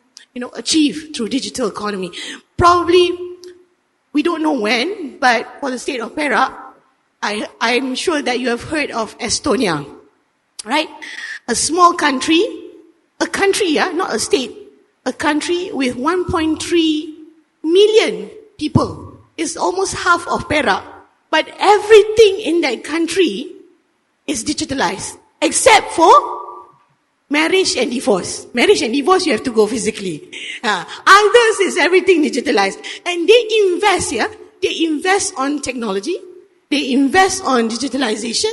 achieve through digital economy. Probably, we don't know when, but for the state of Perak, I'm sure that you have heard of Estonia, right? A small country, not a state, a country with 1.3 million people. It's almost half of Perak. But everything in that country is digitalized, except for marriage and divorce. Marriage and divorce, you have to go physically. Others is everything digitalized. And they invest on technology. They invest on digitalization.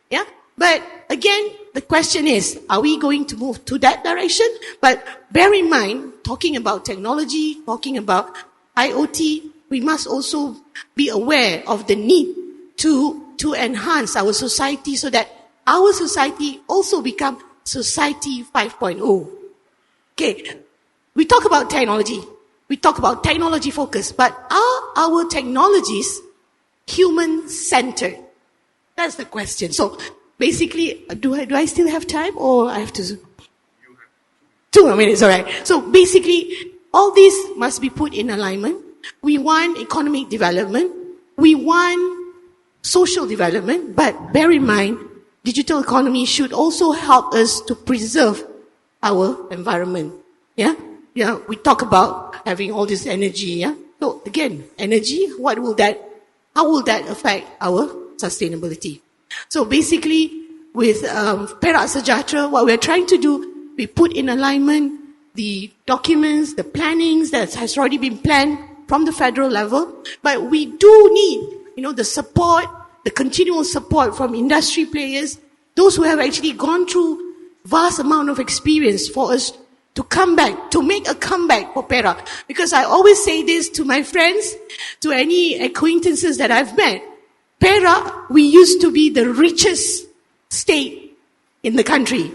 Yeah. But again, the question is, are we going to move to that direction? But bear in mind, talking about technology, talking about IoT, we must also be aware of the need to enhance our society so that our society also become Society 5.0. Okay, we talk about technology. We talk about technology focus, but are our technologies human-centered? That's the question. So basically, do I still have time, or I have to? 2 more minutes, all right. So basically, all this must be put in alignment. We want economic development. We want social development, but bear in mind, digital economy should also help us to preserve our environment. Yeah? Yeah, we talk about having all this energy, yeah? So again, energy, how will that affect our sustainability? So basically, with Perak Sejahtera, what we're trying to do, we put in alignment the documents, the plannings that has already been planned from the federal level, but we do need, the support, the continual support from industry players, those who have actually gone through vast amount of experience for us to come back, to make a comeback for Perak. Because I always say this to my friends, to any acquaintances that I've met. Perak, we used to be the richest state in the country.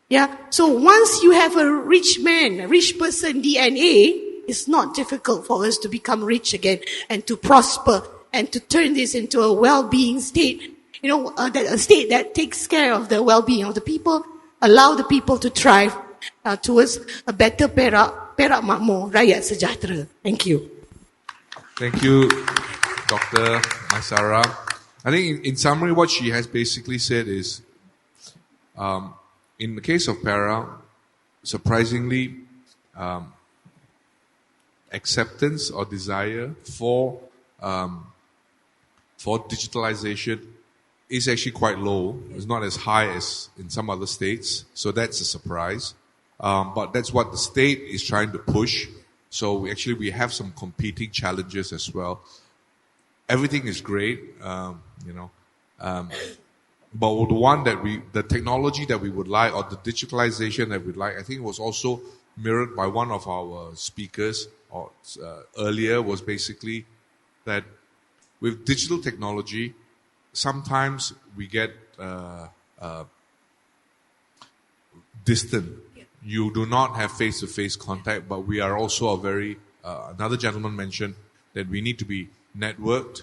Yeah. So once you have a rich person DNA, it's not difficult for us to become rich again and to prosper and to turn this into a well-being state, a state that takes care of the well-being of the people, allow the people to thrive towards a better Perak Makmur, Rakyat Sejahtera. Thank you. Thank you, Dr. Maisara. I think in summary, what she has basically said is, in the case of Perak, surprisingly, acceptance or desire for digitalization is actually quite low. It's not as high as in some other states. So that's a surprise. But that's what the state is trying to push. So we have some competing challenges as well. Everything is great, but the technology that we would like, or the digitalization that we'd like, I think was also mirrored by one of our speakers earlier, was basically that with digital technology, sometimes we get distant. You do not have face-to-face contact, but we are also another gentleman mentioned that we need to be networked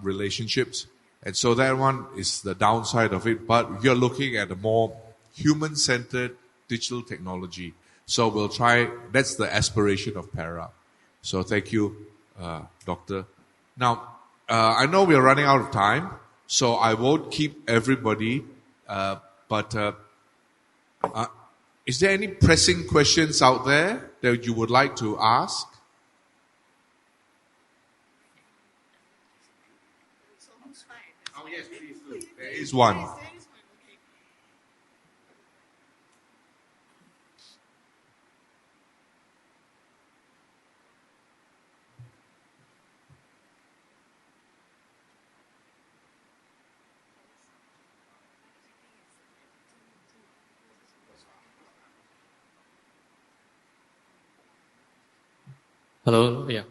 relationships. And so that one is the downside of it. But you're looking at a more human-centered digital technology. So we'll try, that's the aspiration of Perak. So thank you, Doctor. Now, I know we are running out of time, so I won't keep everybody, but is there any pressing questions out there that you would like to ask? Oh, yes, please do. There is one. Hello, yeah.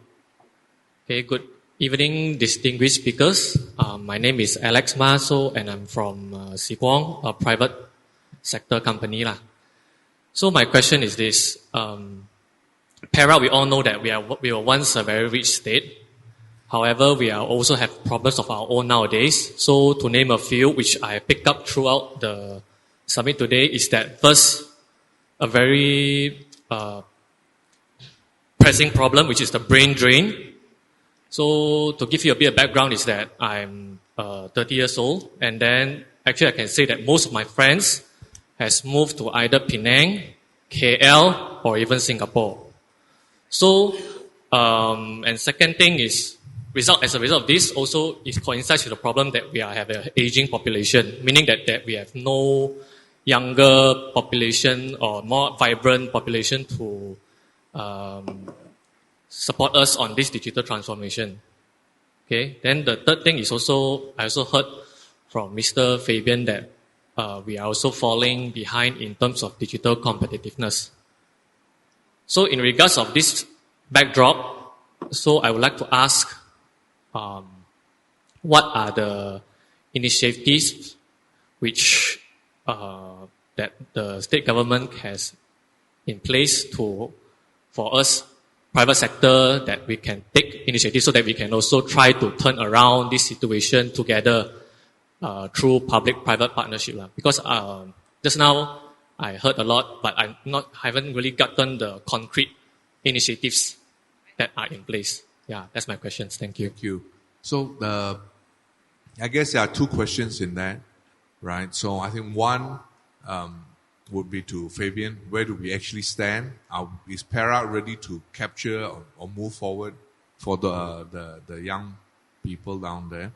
Okay, good evening, distinguished speakers. My name is Alex Maso, and I'm from Siguang, a private sector company. So my question is this. Perak, we all know that we were once a very rich state. However, we also have problems of our own nowadays. So to name a few, which I picked up throughout the summit today, is that first, a very pressing problem, which is the brain drain. So to give you a bit of background is that I'm 30 years old, and then actually I can say that most of my friends has moved to either Penang, KL, or even Singapore. So, and second thing is, as a result of this, also it coincides with the problem that we have an aging population, meaning that we have no younger population or more vibrant population to support us on this digital transformation. Okay. Then the third thing is I also heard from Mr. Fabian that we are also falling behind in terms of digital competitiveness. So in regards of this backdrop, so I would like to ask, what are the initiatives which that the state government has in place for us, private sector, that we can take initiatives so that we can also try to turn around this situation together through public-private partnership. Because just now I heard a lot, but I haven't really gotten the concrete initiatives that are in place. Yeah, that's my questions. Thank you. Thank you. So I guess there are two questions in that, right? So I think one would be to Fabian. Where do we actually stand? Is Perak ready to capture or move forward for the young people down there?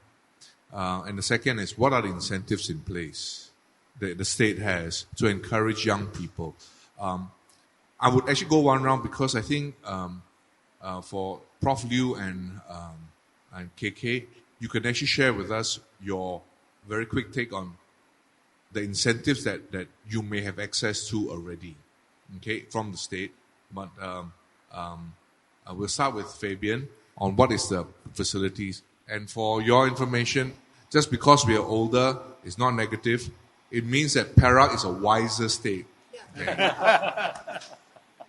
And the second is, what are the incentives in place that the state has to encourage young people? I would actually go one round because I think for Prof. Liu and KK, you can actually share with us your very quick take on the incentives that you may have access to already, okay, from the state. But we'll start with Fabian on what is the facilities. And for your information, just because we are older, it's not negative. It means that Perak is a wiser state. Okay?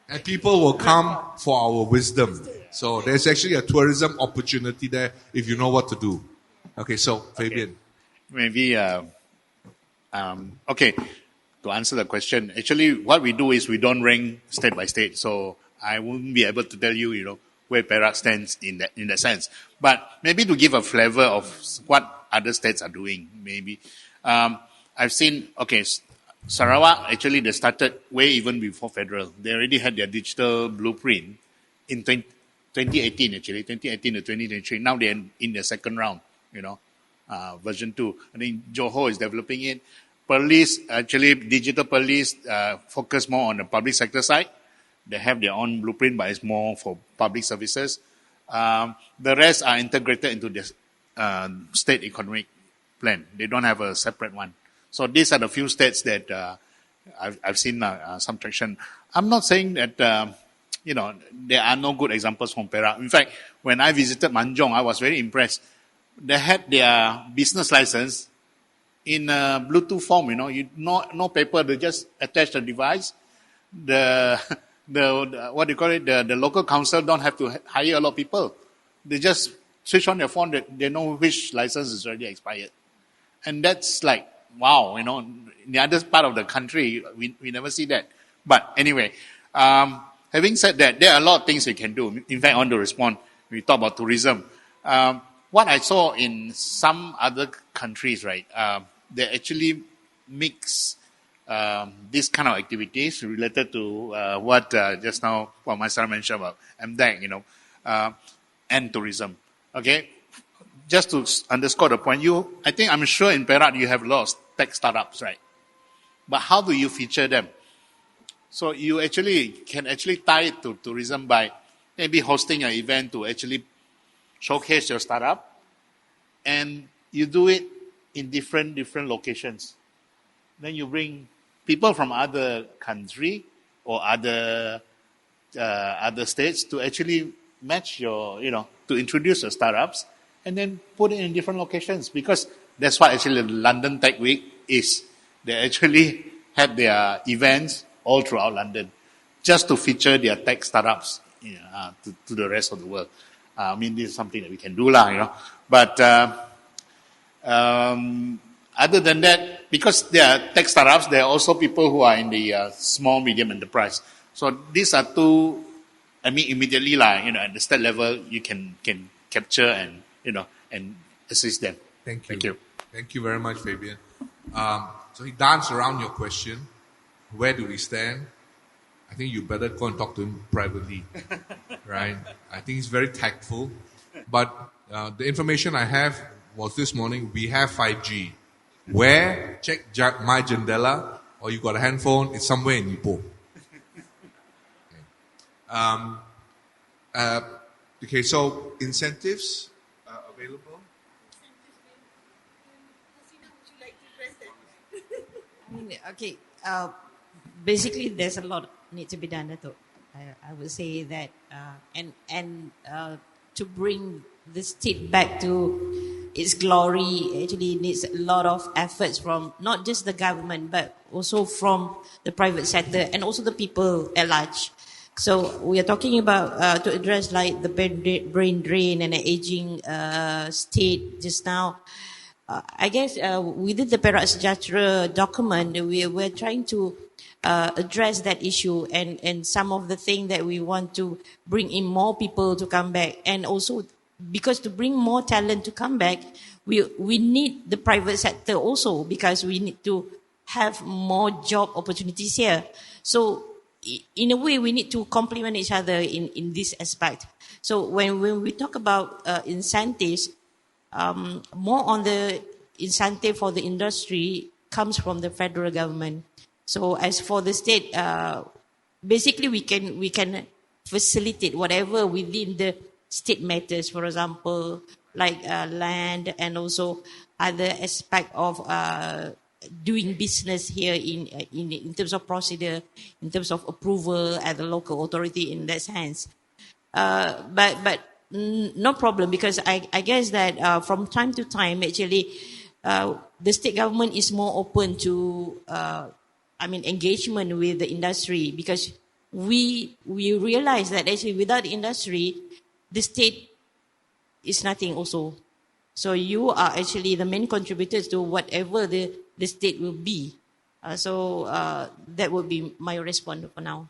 And people will come for our wisdom. So there's actually a tourism opportunity there if you know what to do. Okay, so Fabian. Okay. Maybe, okay, to answer the question, actually what we do is we don't rank state by state. So I won't be able to tell you, where Perak stands in that sense. But maybe to give a flavor of what other states are doing, maybe. I've seen, Sarawak, actually they started way even before federal. They already had their digital blueprint in 2018 actually, 2018 to 2023. Now they're in the second round, version 2. I think Johor is developing it. Police, actually, digital police focus more on the public sector side. They have their own blueprint, but it's more for public services. The rest are integrated into the state economic plan. They don't have a separate one. So these are the few states that I've seen some traction. I'm not saying that, there are no good examples from Perak. In fact, when I visited Manjong, I was very impressed. They had their business license in Bluetooth form, no paper. They just attach the device. The what do you call it? The local council don't have to hire a lot of people. They just switch on their phone. They know which license is already expired, and that's like wow. In the other part of the country, we never see that. But anyway, having said that, there are a lot of things we can do. In fact, I want to respond. We talk about tourism. What I saw in some other countries, right? They actually mix these kind of activities related to what just now what Master mentioned about MDAC, and tourism. Okay, just to underscore the point, I'm sure in Perak you have a lot of tech startups, right? But how do you feature them? So you can tie it to tourism by maybe hosting an event to actually showcase your startup, and you do it in different locations. Then you bring people from other country or other states to actually match your, to introduce your startups, and then put it in different locations, because that's what actually the London Tech Week is. They actually have their events all throughout London just to feature their tech startups to the rest of the world. This is something that we can do, But other than that, because they are tech startups, there are also people who are in the small, medium enterprise. So these are two, immediately, at the state level, you can capture and, and assist them. Thank you. Thank you. Thank you very much, Fabian. So he danced around your question. Where do we stand? I think you better go and talk to him privately, right? I think he's very tactful. But the information I have was this morning, we have 5G. Where? Check My Jandela, or you got a handphone, it's somewhere in Ipoh. Okay, so incentives available? Okay, basically there's a lot need to be done, Dato'. I would say that, and to bring the state back to its glory actually needs a lot of efforts from not just the government, but also from the private sector and also the people at large. So we are talking about to address like the brain drain and the aging state just now. I guess within the Perak Sejahtera document, we're trying to address that issue and some of the things that we want to bring in more people to come back, and also because to bring more talent to come back, we need the private sector also, because we need to have more job opportunities here. So in a way, we need to complement each other in this aspect. So when we talk about incentives, more on the incentive for the industry comes from the federal government. So as for the state, basically we can facilitate whatever within the state matters. For example, like land and also other aspect of doing business here in terms of procedure, in terms of approval at the local authority in that sense. But no problem, because I guess that from time to time, actually, the state government is more open to, engagement with the industry, because we realize that actually without the industry, the state is nothing also. So you are actually the main contributors to whatever the state will be. So that would be my response for now.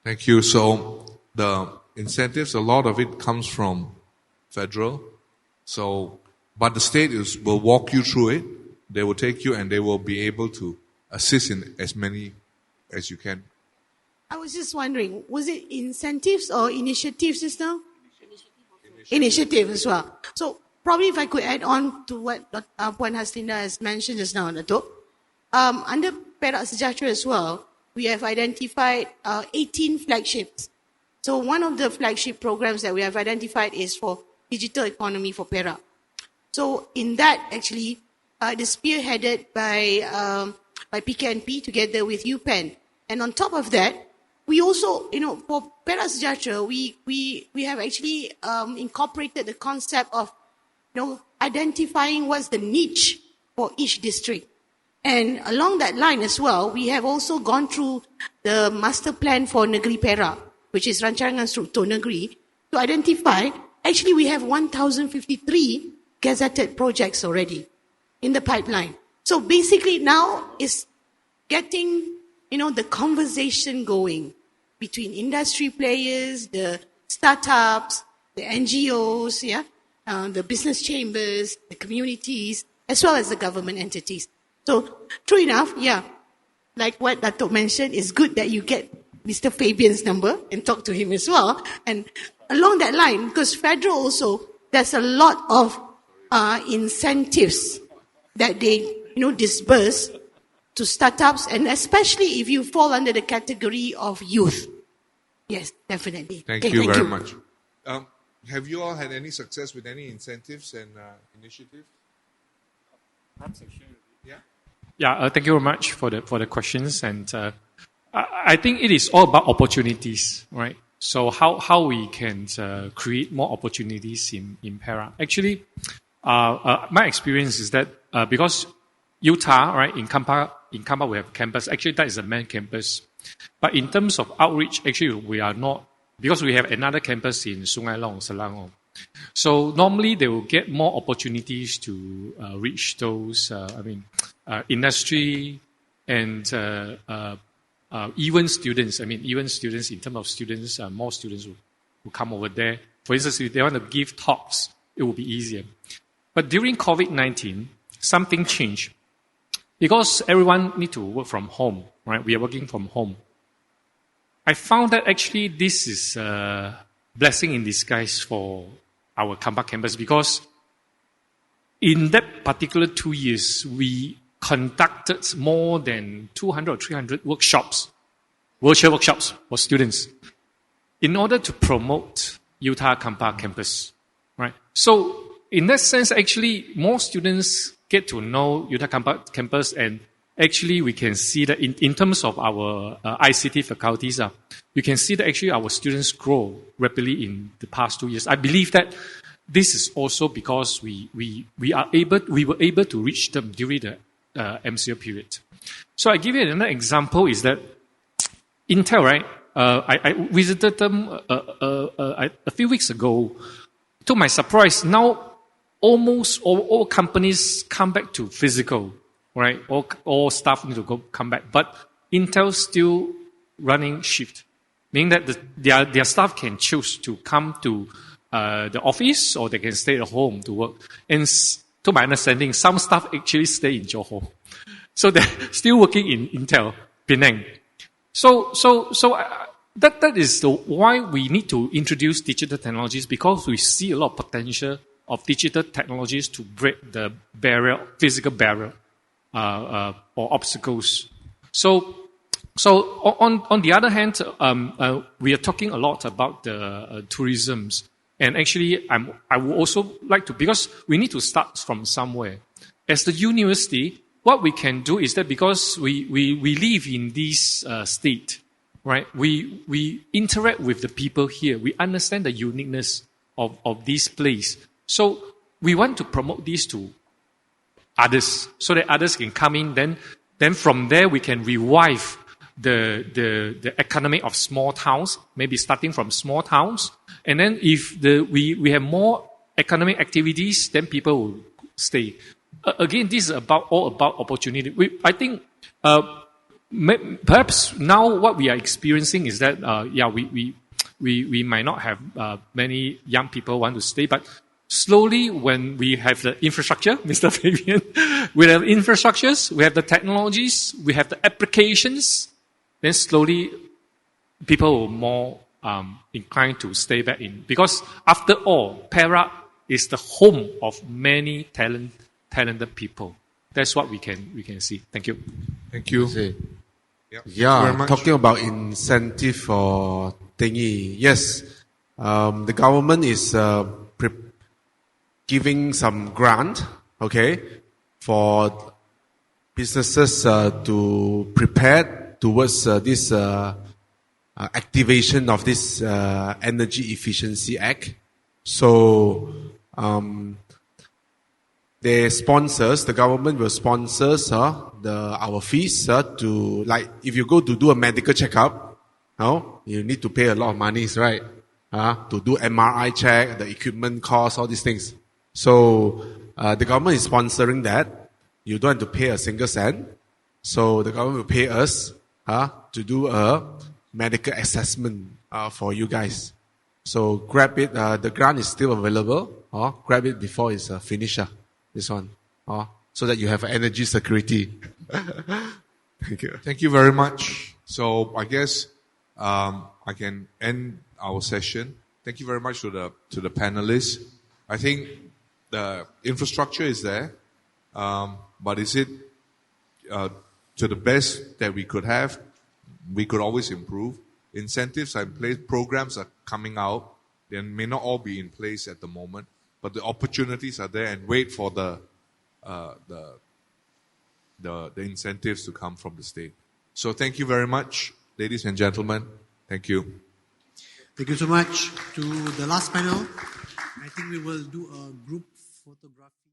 Thank you. So the incentives, a lot of it comes from federal. So, but the state will walk you through it. They will take you and they will be able to assist in as many as you can. I was just wondering, was it incentives or initiatives just now? Initiative as well. So probably if I could add on to what Puan Haslinda has mentioned just now, Dato'. Under Perak Sejahtera as well, we have identified 18 flagships. So one of the flagship programs that we have identified is for digital economy for Perak. So in that, actually, it is spearheaded by PKNP together with UPenn. And on top of that, we also, for Perak Sejahtera, we have actually incorporated the concept of, identifying what's the niche for each district. And along that line as well, we have also gone through the master plan for Negeri Perak, which is Rancangan Struktur Negeri, to identify, actually we have 1,053 gazetted projects already in the pipeline. So basically now is getting, the conversation going between industry players, the startups, the NGOs, the business chambers, the communities, as well as the government entities. So, true enough, like what Dato' mentioned, it's good that you get Mr. Fabian's number and talk to him as well. And along that line, because federal also, there's a lot of incentives that they, disperse to startups, and especially if you fall under the category of youth. Yes, definitely. Thank you very much. Have you all had any success with any incentives and initiatives? Yeah, thank you very much for the questions, and I think it is all about opportunities, right? So how we can create more opportunities in Perak. Actually, my experience is that because Utah, right, in Kampa we have campus. Actually, that is the main campus. But in terms of outreach, actually we are not, because we have another campus in Sungai Long, Selangor. So normally they will get more opportunities to reach those, industry and even students. Even students, in terms of students, more students will come over there. For instance, if they want to give talks, it will be easier. But during COVID-19, something changed. Because everyone need to work from home, right? We are working from home. I found that actually this is a blessing in disguise for our Kampa campus, because in that particular 2 years, we conducted more than 200 or 300 workshops, virtual workshops for students, in order to promote Utah Kampa campus, right? So in that sense, actually, more students get to know Utah Kampa campus, and actually we can see that in terms of our ICT faculties, you can see that actually our students grow rapidly in the past 2 years. I believe that this is also because we were able to reach them during the MCO period. So I give you another example is that Intel, right? I visited them a few weeks ago. To my surprise, now almost all companies come back to physical, right? All staff need to come back. But Intel still running shift, meaning that their staff can choose to come to the office, or they can stay at home to work. And to my understanding, some staff actually stay in Johor. So they're still working in Intel, Penang. So that is why we need to introduce digital technologies, because we see a lot of potential of digital technologies to break the physical barrier, or obstacles. So on the other hand, we are talking a lot about the tourisms, and actually I would also like to, because we need to start from somewhere. As the university, what we can do is that because we live in this state, right? We interact with the people here. We understand the uniqueness of this place. So we want to promote this to others, so that others can come in. Then from there we can revive the economy of small towns, maybe starting from small towns. And then if we have more economic activities, then people will stay. Again, this is all about opportunity. I think perhaps now what we are experiencing is that we might not have many young people want to stay, but slowly when we have the infrastructure, Mr. Fabian, we have infrastructures, we have the technologies, we have the applications, then slowly people will more inclined to stay back in. Because after all, Perak is the home of many talented people. That's what we can see. Thank you. Thank you. See. Yep. Thank you Yeah, very much. talking about incentive for thingy. Yes, the government is giving some grant, okay, for businesses to prepare towards this activation of this Energy Efficiency Act. So the government will sponsor our fees to, like, if you go to do a medical checkup, you need to pay a lot of money, right? To do MRI check, the equipment cost, all these things. So the government is sponsoring that. You don't have to pay a single cent. So the government will pay us to do a medical assessment for you guys. So grab it. The grant is still available. Grab it before it's finished. This one. So that you have energy security. Thank you. Thank you very much. So I guess I can end our session. Thank you very much to the panelists. I think the infrastructure is there, but is it to the best that we could have? We could always improve. Incentives are in place. Programs are coming out. They may not all be in place at the moment, but the opportunities are there, and wait for the incentives to come from the state. So thank you very much, ladies and gentlemen. Thank you. Thank you so much to the last panel. I think we will do a group photography.